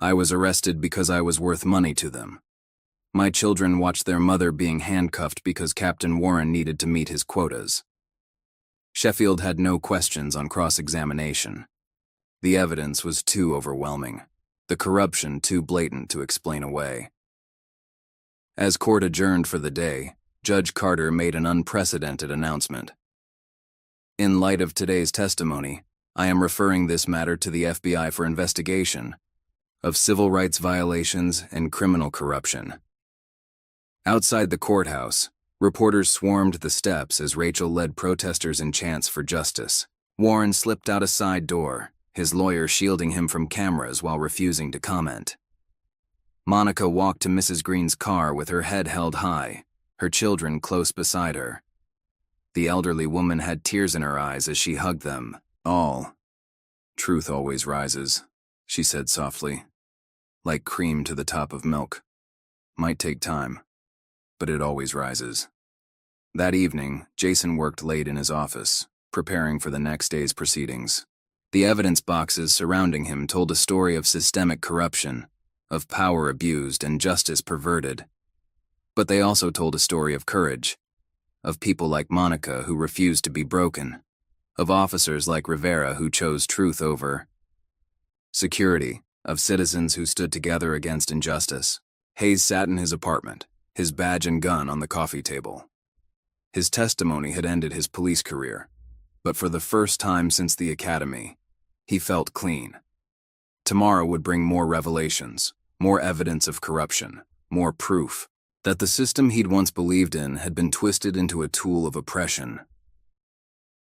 I was arrested because I was worth money to them. My children watched their mother being handcuffed because Captain Warren needed to meet his quotas. Sheffield had no questions on cross-examination. The evidence was too overwhelming, the corruption too blatant to explain away. As court adjourned for the day, Judge Carter made an unprecedented announcement. In light of today's testimony, I am referring this matter to the FBI for investigation of civil rights violations and criminal corruption. Outside the courthouse, reporters swarmed the steps as Rachel led protesters in chants for justice. Warren slipped out a side door, his lawyer shielding him from cameras while refusing to comment. Monica walked to Mrs. Green's car with her head held high, her children close beside her. The elderly woman had tears in her eyes as she hugged them, all. Truth always rises, she said softly, like cream to the top of milk. Might take time, but it always rises. That evening, Jason worked late in his office, preparing for the next day's proceedings. The evidence boxes surrounding him told a story of systemic corruption, of power abused and justice perverted. But they also told a story of courage, of people like Monica who refused to be broken, of officers like Rivera who chose truth over security, of citizens who stood together against injustice. Hayes sat in his apartment, his badge and gun on the coffee table. His testimony had ended his police career, but for the first time since the academy, he felt clean. Tomorrow would bring more revelations, more evidence of corruption, more proof that the system he'd once believed in had been twisted into a tool of oppression.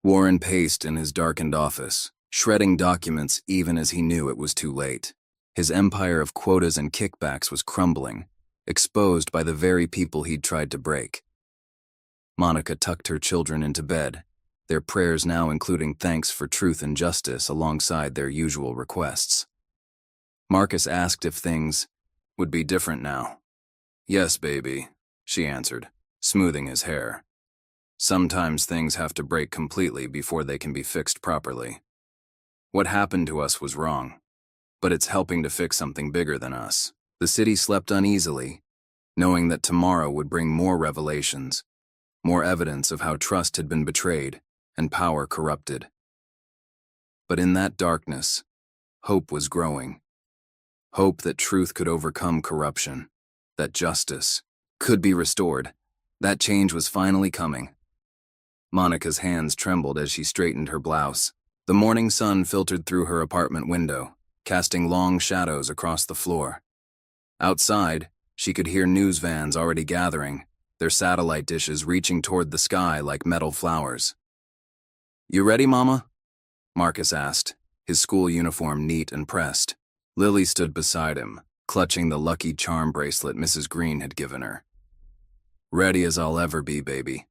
Warren paced in his darkened office, shredding documents even as he knew it was too late. His empire of quotas and kickbacks was crumbling, exposed by the very people he'd tried to break. Monica tucked her children into bed, their prayers now including thanks for truth and justice alongside their usual requests. Marcus asked if things would be different now. Yes, baby, she answered, smoothing his hair. Sometimes things have to break completely before they can be fixed properly. What happened to us was wrong, but it's helping to fix something bigger than us. The city slept uneasily, knowing that tomorrow would bring more revelations, more evidence of how trust had been betrayed and power corrupted. But in that darkness, hope was growing. Hope that truth could overcome corruption, that justice could be restored. That change was finally coming. Monica's hands trembled as she straightened her blouse. The morning sun filtered through her apartment window, casting long shadows across the floor. Outside, she could hear news vans already gathering, their satellite dishes reaching toward the sky like metal flowers. You ready, Mama? Marcus asked, his school uniform neat and pressed. Lily stood beside him, clutching the lucky charm bracelet Mrs. Green had given her. Ready as I'll ever be, baby.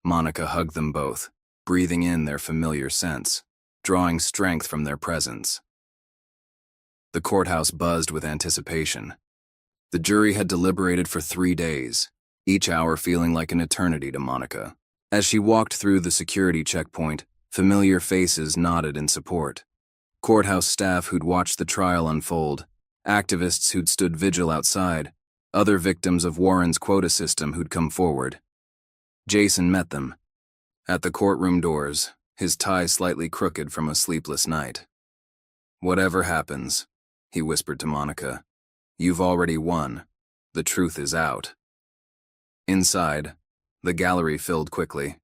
Monica hugged them both, breathing in their familiar scents, drawing strength from their presence. The courthouse buzzed with anticipation. The jury had deliberated for 3 days, each hour feeling like an eternity to Monica. As she walked through the security checkpoint, familiar faces nodded in support. Courthouse staff who'd watched the trial unfold, activists who'd stood vigil outside, other victims of Warren's quota system who'd come forward. Jason met them at the courtroom doors, his tie slightly crooked from a sleepless night. Whatever happens, he whispered to Monica, You've already won. The truth is out. Inside, the gallery filled quickly.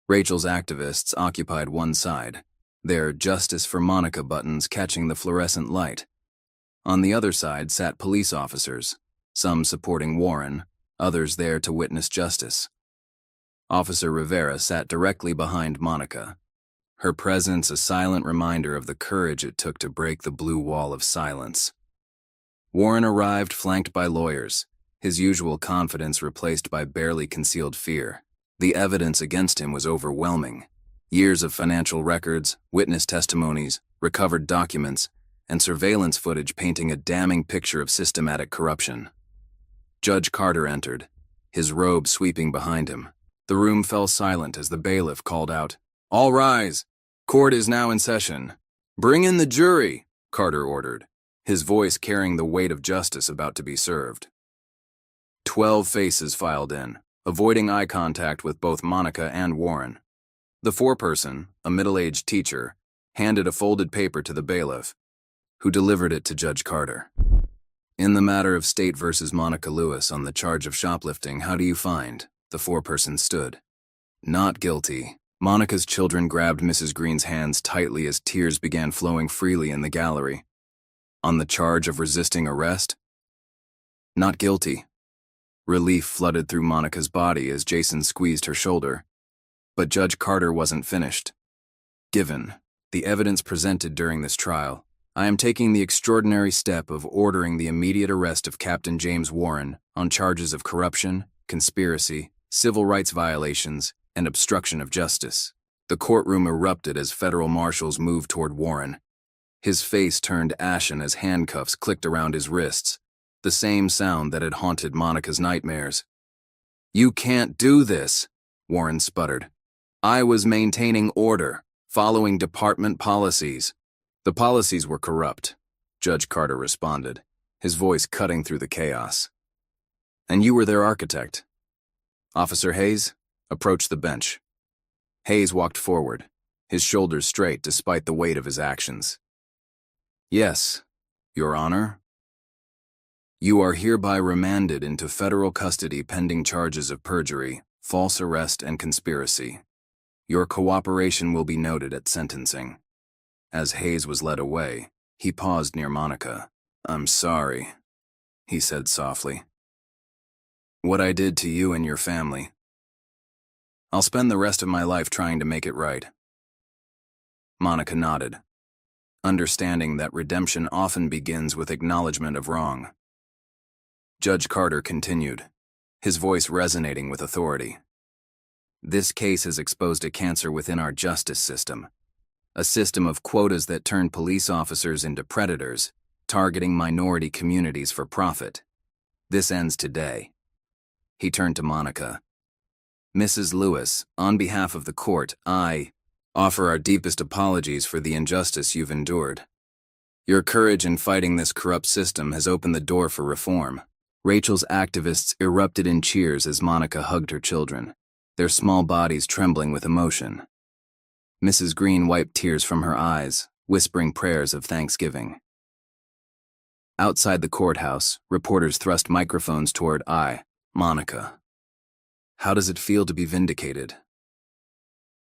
Rachel's activists occupied one side, their Justice for Monica buttons catching the fluorescent light. On the other side sat police officers, some supporting Warren, others there to witness justice. Officer Rivera sat directly behind Monica, her presence a silent reminder of the courage it took to break the blue wall of silence. Warren arrived flanked by lawyers, his usual confidence replaced by barely concealed fear. The evidence against him was overwhelming. Years of financial records, witness testimonies, recovered documents, and surveillance footage painting a damning picture of systematic corruption. Judge Carter entered, his robe sweeping behind him. The room fell silent as the bailiff called out, "All rise! Court is now in session. Bring in the jury," Carter ordered, his voice carrying the weight of justice about to be served. 12 faces filed in, avoiding eye contact with both Monica and Warren. The foreperson, a middle-aged teacher, handed a folded paper to the bailiff, who delivered it to Judge Carter. "In the matter of State versus Monica Lewis on the charge of shoplifting, how do you find?" The foreperson stood. "Not guilty." Monica's children grabbed Mrs. Green's hands tightly as tears began flowing freely in the gallery. "On the charge of resisting arrest?" "Not guilty." Relief flooded through Monica's body as Jason squeezed her shoulder. But Judge Carter wasn't finished. "Given the evidence presented during this trial, I am taking the extraordinary step of ordering the immediate arrest of Captain James Warren on charges of corruption, conspiracy, civil rights violations, and obstruction of justice." The courtroom erupted as federal marshals moved toward Warren. His face turned ashen as handcuffs clicked around his wrists, the same sound that had haunted Monica's nightmares. "You can't do this," Warren sputtered. "I was maintaining order, following department policies." "The policies were corrupt," Judge Carter responded, his voice cutting through the chaos. "And you were their architect." "Officer Hayes, approach the bench." Hayes walked forward, his shoulders straight despite the weight of his actions. "Yes, Your Honor. You are hereby remanded into federal custody pending charges of perjury, false arrest, and conspiracy. Your cooperation will be noted at sentencing." As Hayes was led away, he paused near Monica. "I'm sorry," he said softly. "What I did to you and your family. I'll spend the rest of my life trying to make it right." Monica nodded, understanding that redemption often begins with acknowledgement of wrong. Judge Carter continued, his voice resonating with authority. "This case has exposed a cancer within our justice system, a system of quotas that turn police officers into predators, targeting minority communities for profit. This ends today." He turned to Monica. "Mrs. Lewis, on behalf of the court, I offer our deepest apologies for the injustice you've endured. Your courage in fighting this corrupt system has opened the door for reform." Rachel's activists erupted in cheers as Monica hugged her children, their small bodies trembling with emotion. Mrs. Green wiped tears from her eyes, whispering prayers of thanksgiving. Outside the courthouse, reporters thrust microphones toward Monica. "How does it feel to be vindicated?"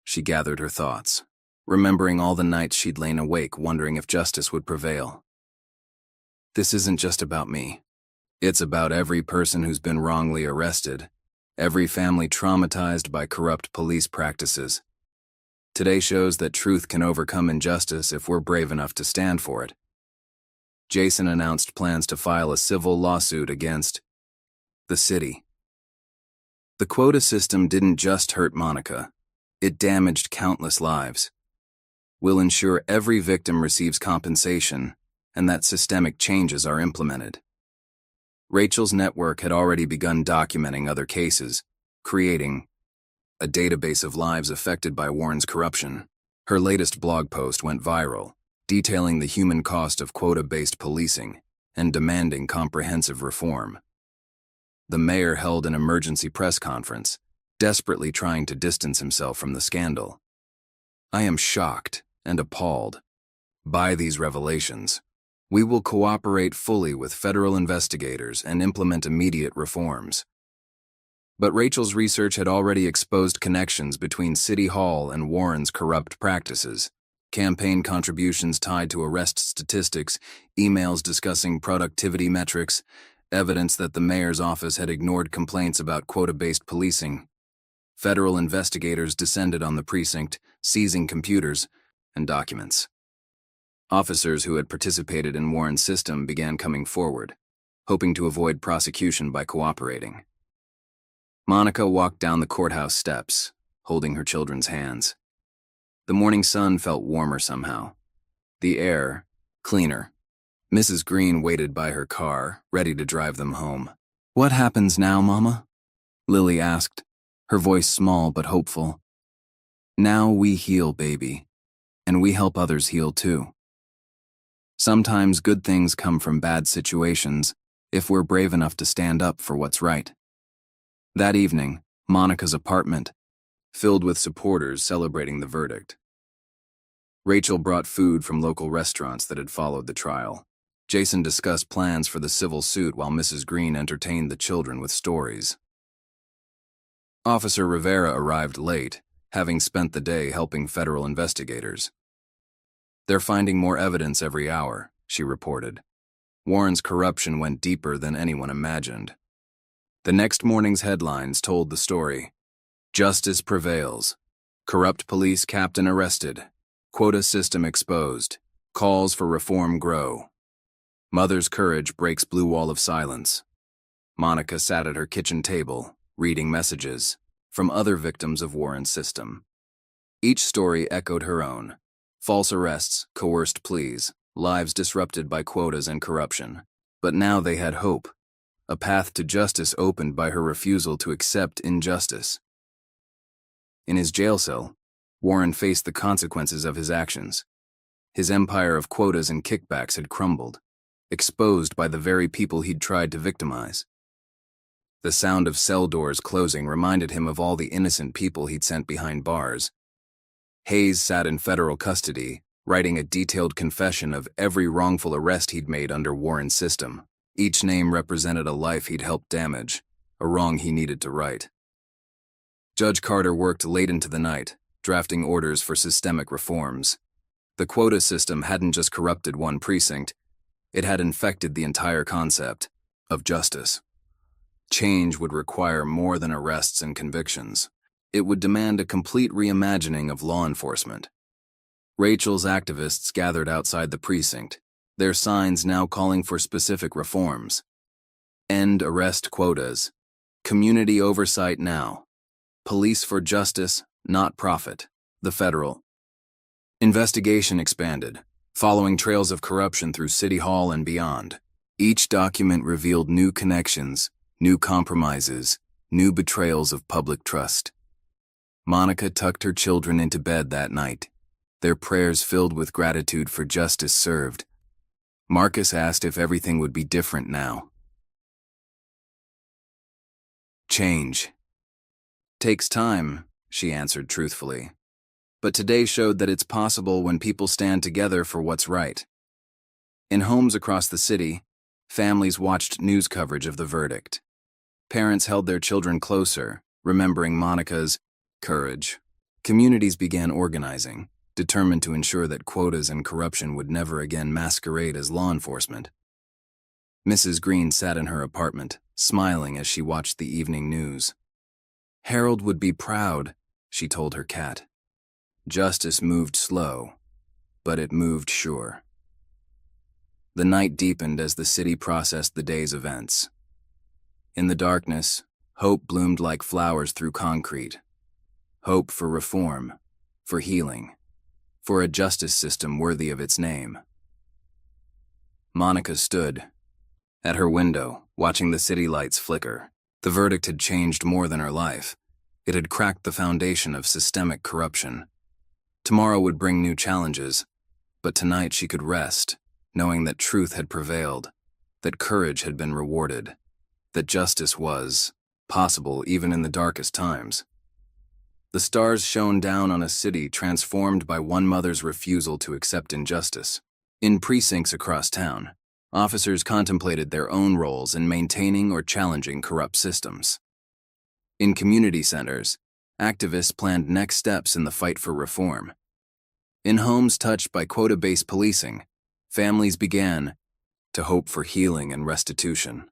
She gathered her thoughts, remembering all the nights she'd lain awake wondering if justice would prevail. "This isn't just about me. It's about every person who's been wrongly arrested, every family traumatized by corrupt police practices. Today shows that truth can overcome injustice if we're brave enough to stand for it." Jason announced plans to file a civil lawsuit against the city. The quota system didn't just hurt Monica, it damaged countless lives. "We'll ensure every victim receives compensation and that systemic changes are implemented." Rachel's network had already begun documenting other cases, creating a database of lives affected by Warren's corruption. Her latest blog post went viral, detailing the human cost of quota-based policing and demanding comprehensive reform. The mayor held an emergency press conference, desperately trying to distance himself from the scandal. "I am shocked and appalled by these revelations," We will cooperate fully with federal investigators and implement immediate reforms. But Rachel's research had already exposed connections between City Hall and Warren's corrupt practices. Campaign contributions tied to arrest statistics, emails discussing productivity metrics, evidence that the mayor's office had ignored complaints about quota-based policing. Federal investigators descended on the precinct, seizing computers and documents. Officers who had participated in Warren's system began coming forward, hoping to avoid prosecution by cooperating. Monica walked down the courthouse steps, holding her children's hands. The morning sun felt warmer somehow. The air, cleaner. Mrs. Green waited by her car, ready to drive them home. "What happens now, Mama?" Lily asked, her voice small but hopeful. "Now we heal, baby, and we help others heal too. Sometimes good things come from bad situations if we're brave enough to stand up for what's right." That evening, Monica's apartment, filled with supporters celebrating the verdict. Rachel brought food from local restaurants that had followed the trial. Jason discussed plans for the civil suit while Mrs. Green entertained the children with stories. Officer Rivera arrived late, having spent the day helping federal investigators. "They're finding more evidence every hour," she reported. "Warren's corruption went deeper than anyone imagined." The next morning's headlines told the story. "Justice prevails. Corrupt police captain arrested. Quota system exposed. Calls for reform grow. Mother's courage breaks blue wall of silence." Monica sat at her kitchen table, reading messages from other victims of Warren's system. Each story echoed her own. False arrests, coerced pleas, lives disrupted by quotas and corruption. But now they had hope. A path to justice opened by her refusal to accept injustice. In his jail cell, Warren faced the consequences of his actions. His empire of quotas and kickbacks had crumbled, exposed by the very people he'd tried to victimize. The sound of cell doors closing reminded him of all the innocent people he'd sent behind bars. Hayes sat in federal custody, writing a detailed confession of every wrongful arrest he'd made under Warren's system. Each name represented a life he'd helped damage, a wrong he needed to right. Judge Carter worked late into the night, drafting orders for systemic reforms. The quota system hadn't just corrupted one precinct, it had infected the entire concept of justice. Change would require more than arrests and convictions. It would demand a complete reimagining of law enforcement. Rachel's activists gathered outside the precinct, their signs now calling for specific reforms. End arrest quotas. Community oversight now. Police for justice, not profit. The federal investigation expanded, following trails of corruption through City Hall and beyond. Each document revealed new connections, new compromises, new betrayals of public trust. Monica tucked her children into bed that night, their prayers filled with gratitude for justice served. Marcus asked if everything would be different now. "Change takes time," she answered truthfully. "But today showed that it's possible when people stand together for what's right." In homes across the city, families watched news coverage of the verdict. Parents held their children closer, remembering Monica's courage. Communities began organizing, determined to ensure that quotas and corruption would never again masquerade as law enforcement. Mrs. Green sat in her apartment, smiling as she watched the evening news. "Harold would be proud," she told her cat. Justice moved slow, but it moved sure. The night deepened as the city processed the day's events. In the darkness, hope bloomed like flowers through concrete. Hope for reform, for healing, for a justice system worthy of its name. Monica stood at her window, watching the city lights flicker. The verdict had changed more than her life. It had cracked the foundation of systemic corruption. Tomorrow would bring new challenges, but tonight she could rest, knowing that truth had prevailed, that courage had been rewarded, that justice was possible even in the darkest times. The stars shone down on a city transformed by one mother's refusal to accept injustice. In precincts across town, officers contemplated their own roles in maintaining or challenging corrupt systems. In community centers, activists planned next steps in the fight for reform. In homes touched by quota-based policing, families began to hope for healing and restitution.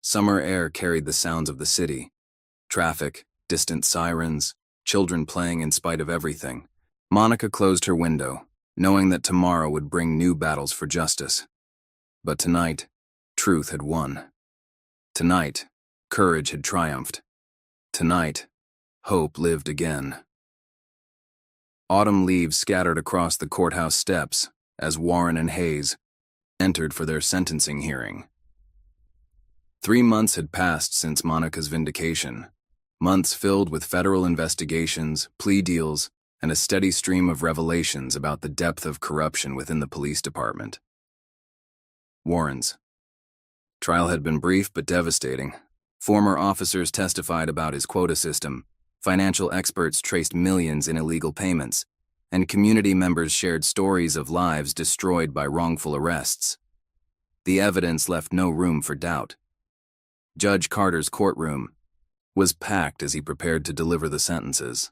Summer air carried the sounds of the city: traffic, distant sirens, children playing in spite of everything. Monica closed her window, knowing that tomorrow would bring new battles for justice. But tonight, truth had won. Tonight, courage had triumphed. Tonight, hope lived again. Autumn leaves scattered across the courthouse steps as Warren and Hayes entered for their sentencing hearing. 3 months had passed since Monica's vindication, months filled with federal investigations, plea deals, and a steady stream of revelations about the depth of corruption within the police department. Warren's trial had been brief but devastating. Former officers testified about his quota system, financial experts traced millions in illegal payments, and community members shared stories of lives destroyed by wrongful arrests. The evidence left no room for doubt. Judge Carter's courtroom was packed as he prepared to deliver the sentences.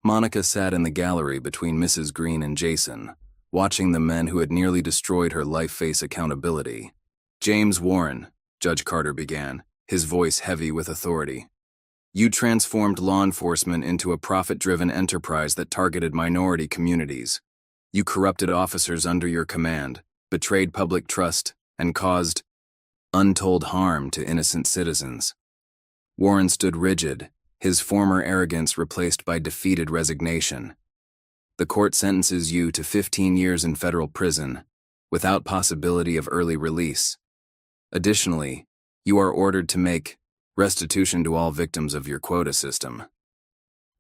Monica sat in the gallery between Mrs. Green and Jason, watching the men who had nearly destroyed her life face accountability. "James Warren," Judge Carter began, his voice heavy with authority. "You transformed law enforcement into a profit-driven enterprise that targeted minority communities. You corrupted officers under your command, betrayed public trust, and caused untold harm to innocent citizens." Warren stood rigid, his former arrogance replaced by defeated resignation. "The court sentences you to 15 years in federal prison, without possibility of early release. Additionally, you are ordered to make restitution to all victims of your quota system."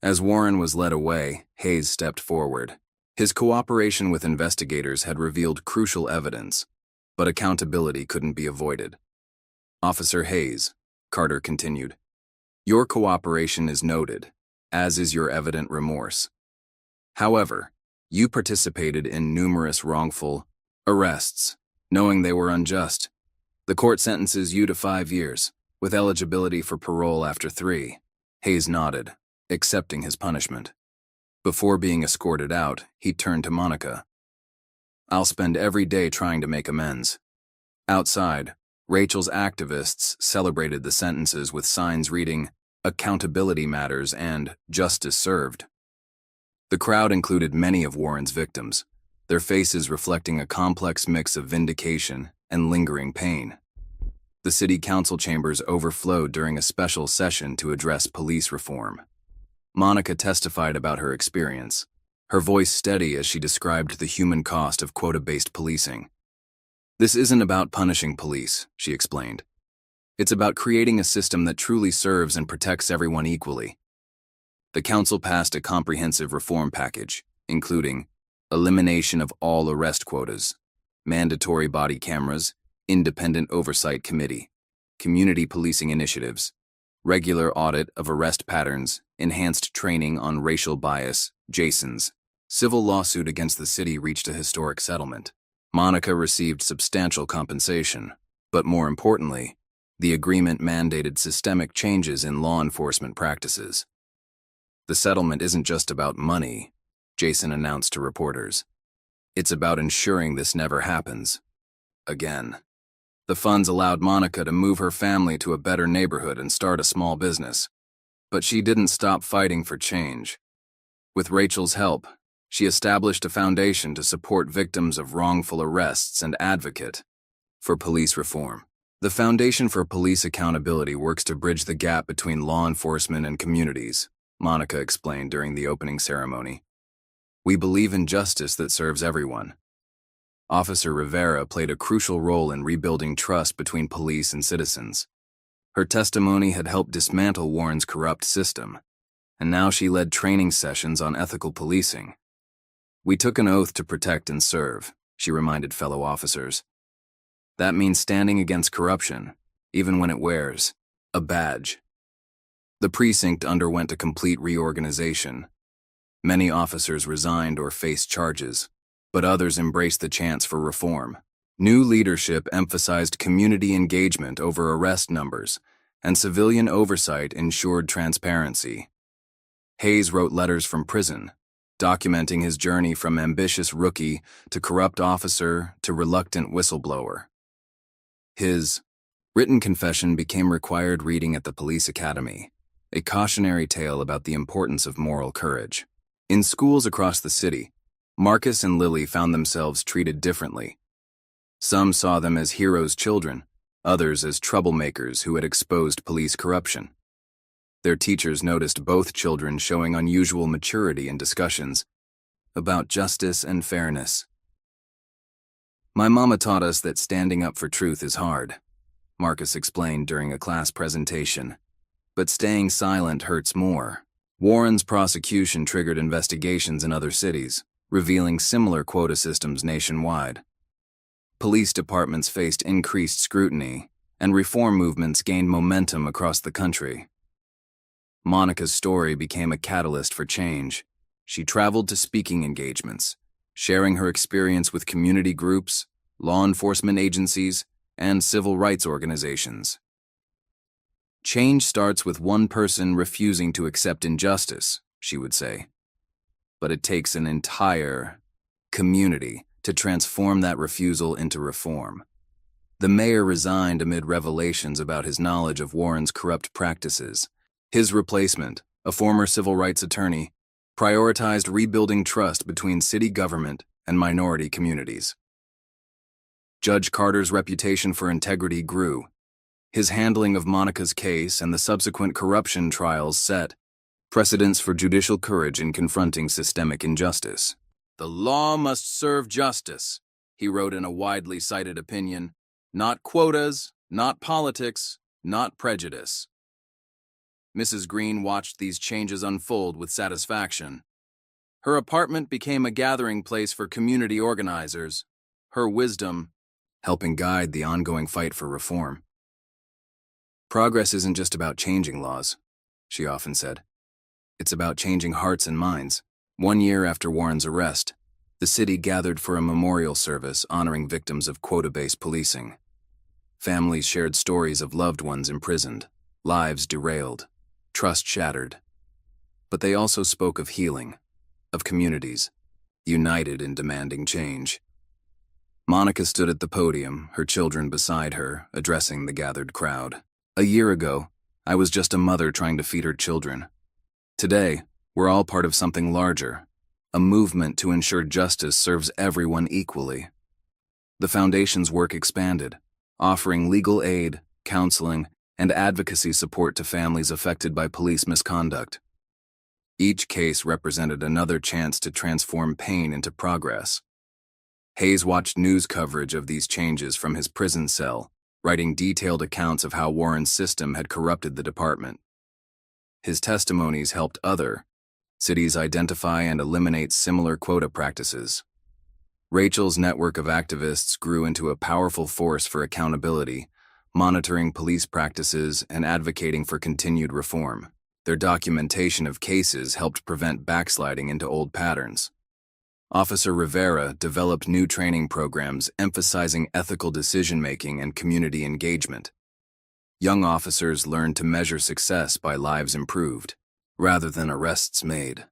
As Warren was led away, Hayes stepped forward. His cooperation with investigators had revealed crucial evidence, but accountability couldn't be avoided. "Officer Hayes," Carter continued, "your cooperation is noted, as is your evident remorse. However, you participated in numerous wrongful arrests, knowing they were unjust. The court sentences you to 5 years, with eligibility for parole after 3. Hayes nodded, accepting his punishment. Before being escorted out, he turned to Monica. "I'll spend every day trying to make amends." Outside, Rachel's activists celebrated the sentences with signs reading, "Accountability matters" and "Justice served." The crowd included many of Warren's victims, their faces reflecting a complex mix of vindication and lingering pain. The city council chambers overflowed during a special session to address police reform. Monica testified about her experience, her voice steady as she described the human cost of quota-based policing. "This isn't about punishing police," she explained. "It's about creating a system that truly serves and protects everyone equally." The council passed a comprehensive reform package, including elimination of all arrest quotas, mandatory body cameras, independent oversight committee, community policing initiatives, regular audit of arrest patterns, enhanced training on racial bias. Jason's civil lawsuit against the city reached a historic settlement. Monica received substantial compensation, but more importantly, the agreement mandated systemic changes in law enforcement practices. "The settlement isn't just about money," Jason announced to reporters. "It's about ensuring this never happens again." The funds allowed Monica to move her family to a better neighborhood and start a small business. But she didn't stop fighting for change. With Rachel's help, she established a foundation to support victims of wrongful arrests and advocate for police reform. The Foundation for Police Accountability works to bridge the gap between law enforcement and communities, Monica explained during the opening ceremony. "We believe in justice that serves everyone." Officer Rivera played a crucial role in rebuilding trust between police and citizens. Her testimony had helped dismantle Warren's corrupt system, and now she led training sessions on ethical policing. "We took an oath to protect and serve," she reminded fellow officers. "That means standing against corruption, even when it wears a badge." The precinct underwent a complete reorganization. Many officers resigned or faced charges, but others embraced the chance for reform. New leadership emphasized community engagement over arrest numbers, and civilian oversight ensured transparency. Hayes wrote letters from prison, documenting his journey from ambitious rookie to corrupt officer to reluctant whistleblower. His written confession became required reading at the police academy, a cautionary tale about the importance of moral courage. In schools across the city, Marcus and Lily found themselves treated differently. Some saw them as heroes' children, others as troublemakers who had exposed police corruption. Their teachers noticed both children showing unusual maturity in discussions about justice and fairness. "My mama taught us that standing up for truth is hard," Marcus explained during a class presentation. "But staying silent hurts more." Warren's prosecution triggered investigations in other cities, revealing similar quota systems nationwide. Police departments faced increased scrutiny, and reform movements gained momentum across the country. Monica's story became a catalyst for change. She traveled to speaking engagements, sharing her experience with community groups, law enforcement agencies, and civil rights organizations. "Change starts with one person refusing to accept injustice," she would say. "But it takes an entire community to transform that refusal into reform." The mayor resigned amid revelations about his knowledge of Warren's corrupt practices. His replacement, a former civil rights attorney, prioritized rebuilding trust between city government and minority communities. Judge Carter's reputation for integrity grew. His handling of Monica's case and the subsequent corruption trials set precedents for judicial courage in confronting systemic injustice. "The law must serve justice," he wrote in a widely cited opinion, "not quotas, not politics, not prejudice." Mrs. Green watched these changes unfold with satisfaction. Her apartment became a gathering place for community organizers, her wisdom helping guide the ongoing fight for reform. "Progress isn't just about changing laws," she often said. "It's about changing hearts and minds." 1 year after Warren's arrest, the city gathered for a memorial service honoring victims of quota-based policing. Families shared stories of loved ones imprisoned, lives derailed, trust shattered. But they also spoke of healing, of communities, united in demanding change. Monica stood at the podium, her children beside her, addressing the gathered crowd. "A year ago, I was just a mother trying to feed her children. Today, we're all part of something larger, a movement to ensure justice serves everyone equally." The Foundation's work expanded, offering legal aid, counseling, and advocacy support to families affected by police misconduct. Each case represented another chance to transform pain into progress. Hayes watched news coverage of these changes from his prison cell, writing detailed accounts of how Warren's system had corrupted the department. His testimonies helped other cities identify and eliminate similar quota practices. Rachel's network of activists grew into a powerful force for accountability, monitoring police practices and advocating for continued reform. Their documentation of cases helped prevent backsliding into old patterns. Officer Rivera developed new training programs emphasizing ethical decision-making and community engagement. Young officers learned to measure success by lives improved, rather than arrests made.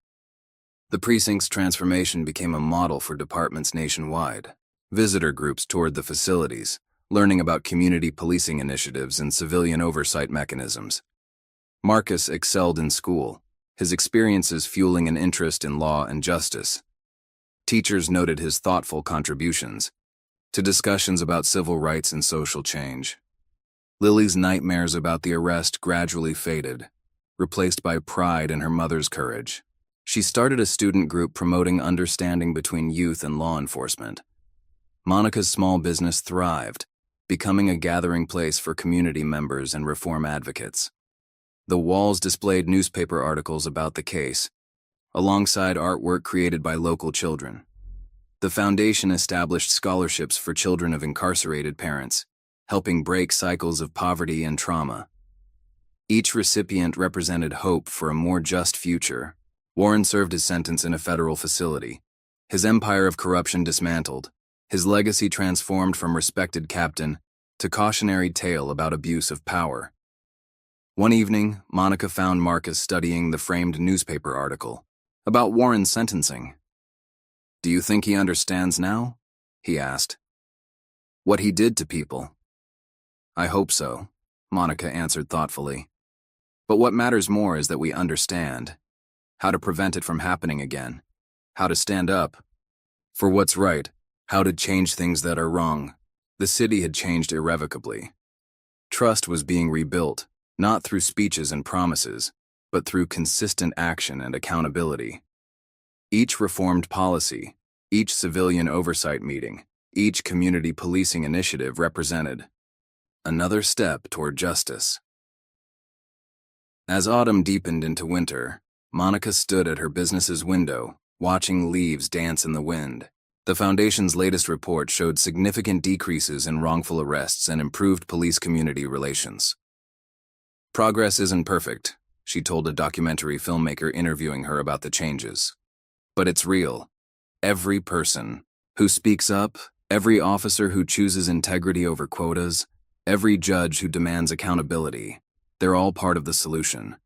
The precinct's transformation became a model for departments nationwide. Visitor groups toured the facilities, learning about community policing initiatives and civilian oversight mechanisms. Marcus excelled in school, his experiences fueling an interest in law and justice. Teachers noted his thoughtful contributions to discussions about civil rights and social change. Lily's nightmares about the arrest gradually faded, replaced by pride in her mother's courage. She started a student group promoting understanding between youth and law enforcement. Monica's small business thrived, becoming a gathering place for community members and reform advocates. The walls displayed newspaper articles about the case, alongside artwork created by local children. The foundation established scholarships for children of incarcerated parents, helping break cycles of poverty and trauma. Each recipient represented hope for a more just future. Warren served his sentence in a federal facility, his empire of corruption dismantled, his legacy transformed from respected captain to cautionary tale about abuse of power. One evening, Monica found Marcus studying the framed newspaper article about Warren's sentencing. "Do you think he understands now?" he asked. "What he did to people?" "I hope so," Monica answered thoughtfully. "But what matters more is that we understand how to prevent it from happening again, how to stand up for what's right, how to change things that are wrong." The city had changed irrevocably. Trust was being rebuilt, not through speeches and promises, but through consistent action and accountability. Each reformed policy, each civilian oversight meeting, each community policing initiative represented another step toward justice. As autumn deepened into winter, Monica stood at her business's window, watching leaves dance in the wind. The Foundation's latest report showed significant decreases in wrongful arrests and improved police-community relations. "Progress isn't perfect," she told a documentary filmmaker interviewing her about the changes. "But it's real. Every person who speaks up, every officer who chooses integrity over quotas, every judge who demands accountability, they're all part of the solution."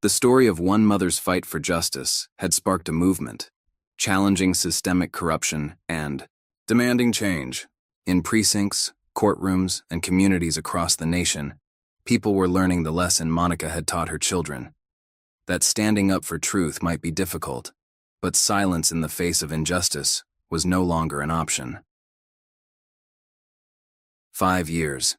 The story of one mother's fight for justice had sparked a movement, challenging systemic corruption and demanding change. In precincts, courtrooms, and communities across the nation, people were learning the lesson Monica had taught her children: that standing up for truth might be difficult, but silence in the face of injustice was no longer an option. 5 years.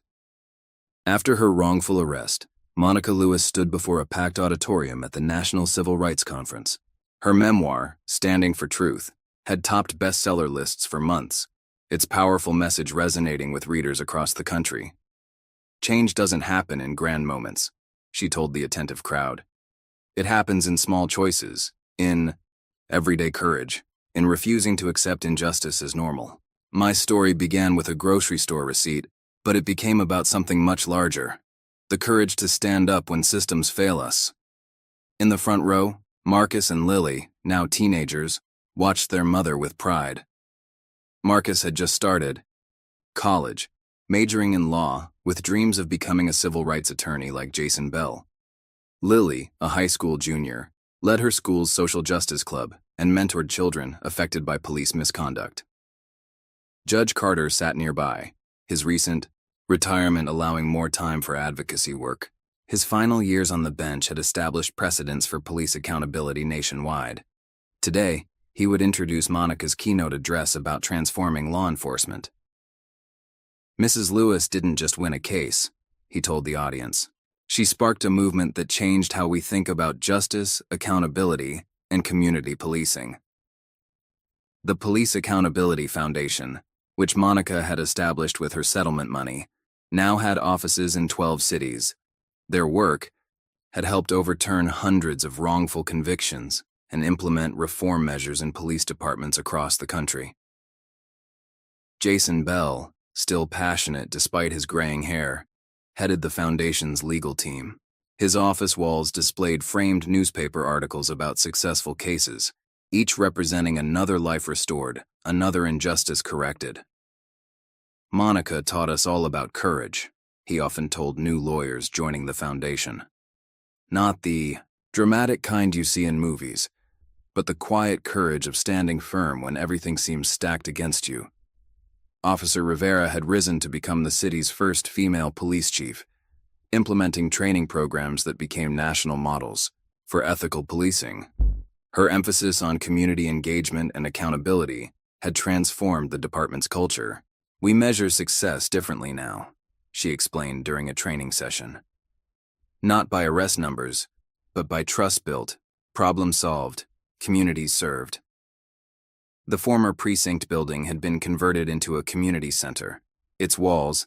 After her wrongful arrest, Monica Lewis stood before a packed auditorium at the National Civil Rights Conference. Her memoir, Standing for Truth, had topped bestseller lists for months, its powerful message resonating with readers across the country. "Change doesn't happen in grand moments," she told the attentive crowd. "It happens in small choices, in everyday courage, in refusing to accept injustice as normal. My story began with a grocery store receipt, but it became about something much larger: the courage to stand up when systems fail us." In the front row, Marcus and Lily, now teenagers, watched their mother with pride. Marcus had just started college, majoring in law, with dreams of becoming a civil rights attorney like Jason Bell. Lily, a high school junior, led her school's social justice club and mentored children affected by police misconduct. Judge Carter sat nearby, his recent retirement allowing more time for advocacy work. His final years on the bench had established precedents for police accountability nationwide. Today, he would introduce Monica's keynote address about transforming law enforcement. "Mrs. Lewis didn't just win a case," he told the audience. "She sparked a movement that changed how we think about justice, accountability, and community policing." The Police Accountability Foundation, which Monica had established with her settlement money, now had offices in 12 cities. Their work had helped overturn hundreds of wrongful convictions and implement reform measures in police departments across the country. Jason Bell, still passionate despite his graying hair, headed the foundation's legal team. His office walls displayed framed newspaper articles about successful cases, each representing another life restored, another injustice corrected. "Monica taught us all about courage," he often told new lawyers joining the foundation. "Not the dramatic kind you see in movies, but the quiet courage of standing firm when everything seems stacked against you." Officer Rivera had risen to become the city's first female police chief, implementing training programs that became national models for ethical policing. Her emphasis on community engagement and accountability had transformed the department's culture. "We measure success differently now," she explained during a training session. "Not by arrest numbers, but by trust built, problem solved, communities served." The former precinct building had been converted into a community center, its walls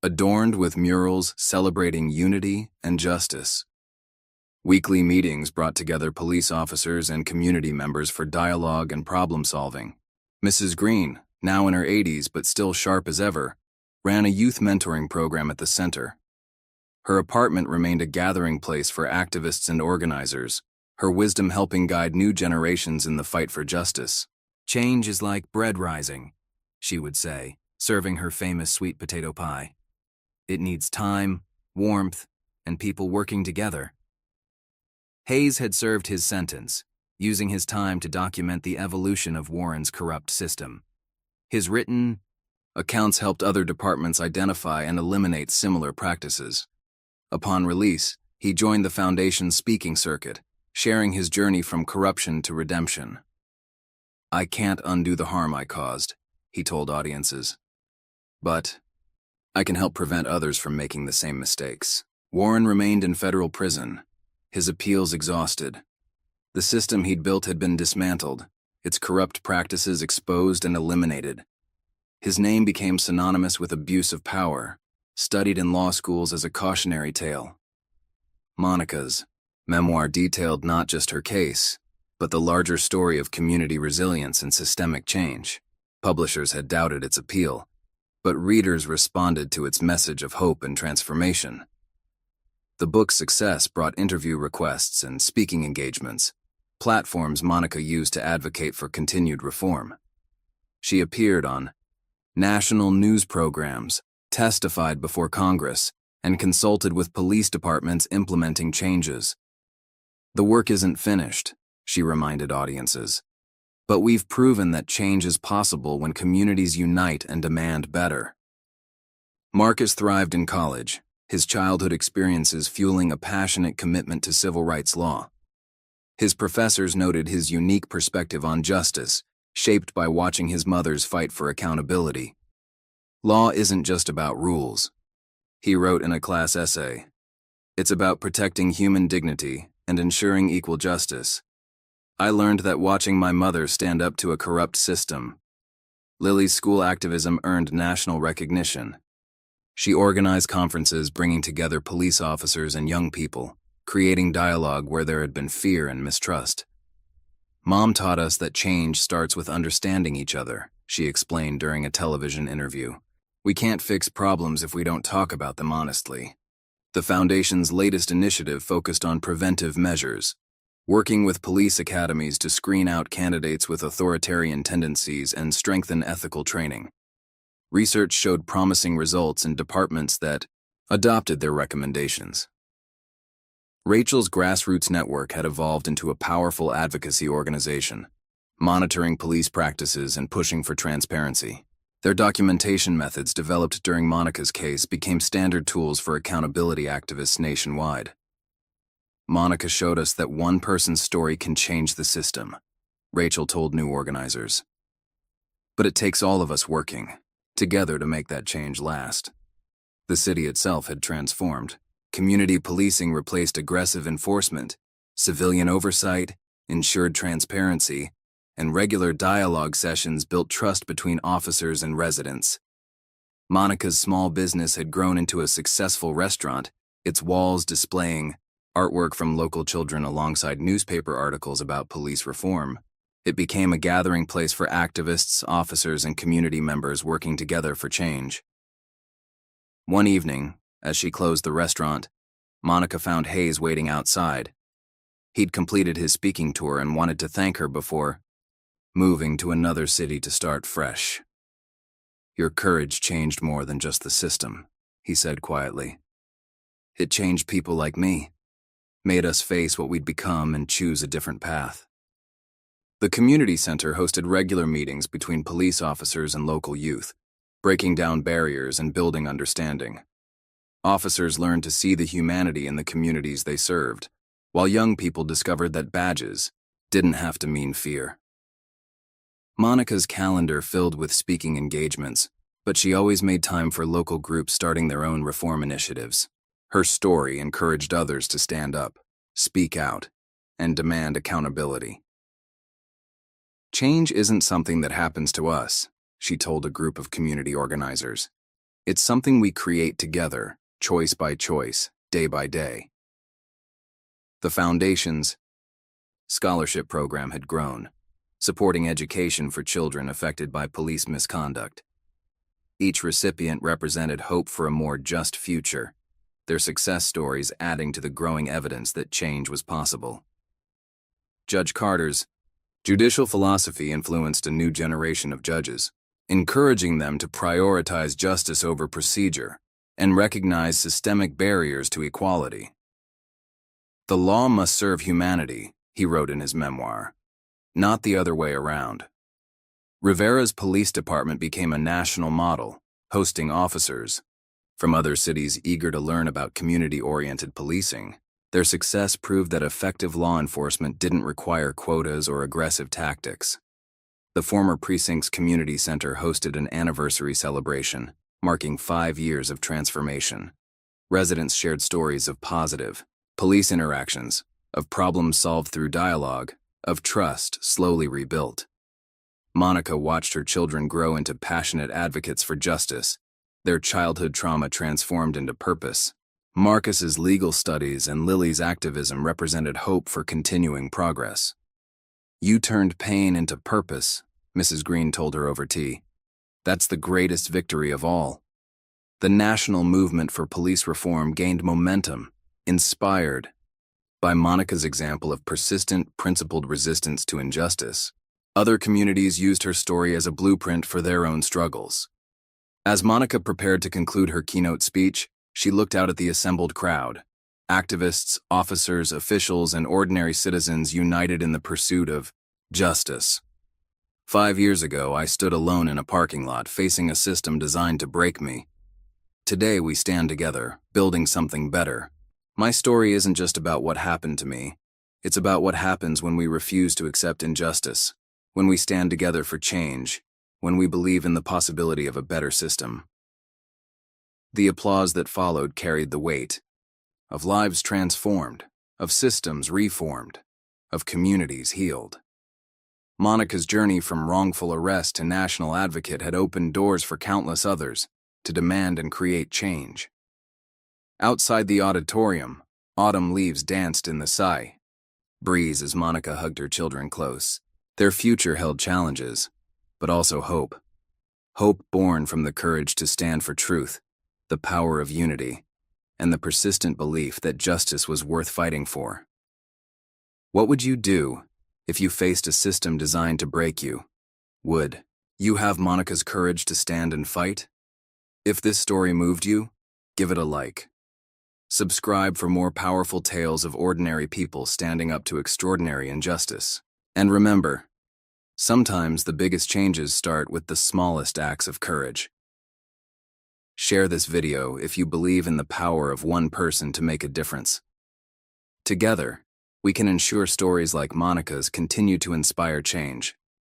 adorned with murals celebrating unity and justice. Weekly meetings brought together police officers and community members for dialogue and problem solving. Mrs. Green, now in her 80s but still sharp as ever, ran a youth mentoring program at the center. Her apartment remained a gathering place for activists and organizers, her wisdom helping guide new generations in the fight for justice. Change is like bread rising, she would say, serving her famous sweet potato pie. It needs time, warmth, and people working together. Hayes had served his sentence, using his time to document the evolution of Warren's corrupt system. His written accounts helped other departments identify and eliminate similar practices. Upon release, he joined the Foundation's speaking circuit, sharing his journey from corruption to redemption. "I can't undo the harm I caused," he told audiences. "But I can help prevent others from making the same mistakes." Warren remained in federal prison, his appeals exhausted. The system he'd built had been dismantled, its corrupt practices exposed and eliminated. His name became synonymous with abuse of power, studied in law schools as a cautionary tale. Monica's memoir detailed not just her case, but the larger story of community resilience and systemic change. Publishers had doubted its appeal, but readers responded to its message of hope and transformation. The book's success brought interview requests and speaking engagements, platforms Monica used to advocate for continued reform. She appeared on national news programs, testified before Congress, and consulted with police departments implementing changes. "The work isn't finished," she reminded audiences, "but we've proven that change is possible when communities unite and demand better." Marcus thrived in college, his childhood experiences fueling a passionate commitment to civil rights law. His professors noted his unique perspective on justice, shaped by watching his mother's fight for accountability. "Law isn't just about rules," he wrote in a class essay. "It's about protecting human dignity and ensuring equal justice. I learned that watching my mother stand up to a corrupt system." Lily's school activism earned national recognition. She organized conferences bringing together police officers and young people, creating dialogue where there had been fear and mistrust. "Mom taught us that change starts with understanding each other," she explained during a television interview. "We can't fix problems if we don't talk about them honestly." The Foundation's latest initiative focused on preventive measures, working with police academies to screen out candidates with authoritarian tendencies and strengthen ethical training. Research showed promising results in departments that adopted their recommendations. Rachel's grassroots network had evolved into a powerful advocacy organization, monitoring police practices and pushing for transparency. Their documentation methods developed during Monica's case became standard tools for accountability activists nationwide. "Monica showed us that one person's story can change the system," Rachel told new organizers. "But it takes all of us working together to make that change last." The city itself had transformed. Community policing replaced aggressive enforcement, civilian oversight, ensured transparency, and regular dialogue sessions built trust between officers and residents. Monica's small business had grown into a successful restaurant, its walls displaying artwork from local children alongside newspaper articles about police reform. It became a gathering place for activists, officers, and community members working together for change. One evening, as she closed the restaurant, Monica found Hayes waiting outside. He'd completed his speaking tour and wanted to thank her before moving to another city to start fresh. "Your courage changed more than just the system," he said quietly. "It changed people like me, made us face what we'd become and choose a different path." The community center hosted regular meetings between police officers and local youth, breaking down barriers and building understanding. Officers learned to see the humanity in the communities they served, while young people discovered that badges didn't have to mean fear. Monica's calendar filled with speaking engagements, but she always made time for local groups starting their own reform initiatives. Her story encouraged others to stand up, speak out, and demand accountability. "Change isn't something that happens to us," she told a group of community organizers. "It's something we create together, choice by choice, day by day." The Foundation's scholarship program had grown, supporting education for children affected by police misconduct. Each recipient represented hope for a more just future, their success stories adding to the growing evidence that change was possible. Judge Carter's Judicial philosophy influenced a new generation of judges, encouraging them to prioritize justice over procedure and recognize systemic barriers to equality. "The law must serve humanity," he wrote in his memoir, "not the other way around." Rivera's police department became a national model, hosting officers from other cities eager to learn about community-oriented policing. Their success proved that effective law enforcement didn't require quotas or aggressive tactics. The former precinct's community center hosted an anniversary celebration, marking 5 years of transformation. Residents shared stories of positive police interactions, of problems solved through dialogue, of trust slowly rebuilt. Monica watched her children grow into passionate advocates for justice, their childhood trauma transformed into purpose. Marcus's legal studies and Lily's activism represented hope for continuing progress. "You turned pain into purpose," Mrs. Green told her over tea. "That's the greatest victory of all." The national movement for police reform gained momentum, inspired by Monica's example of persistent, principled resistance to injustice. Other communities used her story as a blueprint for their own struggles. As Monica prepared to conclude her keynote speech, she looked out at the assembled crowd. Activists, officers, officials, and ordinary citizens united in the pursuit of justice. "5 years ago, I stood alone in a parking lot, facing a system designed to break me. Today, we stand together, building something better. My story isn't just about what happened to me. It's about what happens when we refuse to accept injustice, when we stand together for change, when we believe in the possibility of a better system." The applause that followed carried the weight of lives transformed, of systems reformed, of communities healed. Monica's journey from wrongful arrest to national advocate had opened doors for countless others to demand and create change. Outside the auditorium, autumn leaves danced in the sigh breeze as Monica hugged her children close. Their future held challenges, but also hope. Hope born from the courage to stand for truth, the power of unity, and the persistent belief that justice was worth fighting for. What would you do if you faced a system designed to break you? Would you have Monica's courage to stand and fight? If this story moved you, give it a like. Subscribe for more powerful tales of ordinary people standing up to extraordinary injustice. And remember, sometimes the biggest changes start with the smallest acts of courage. Share this video if you believe in the power of one person to make a difference. Together, we can ensure stories like Monica's continue to inspire change.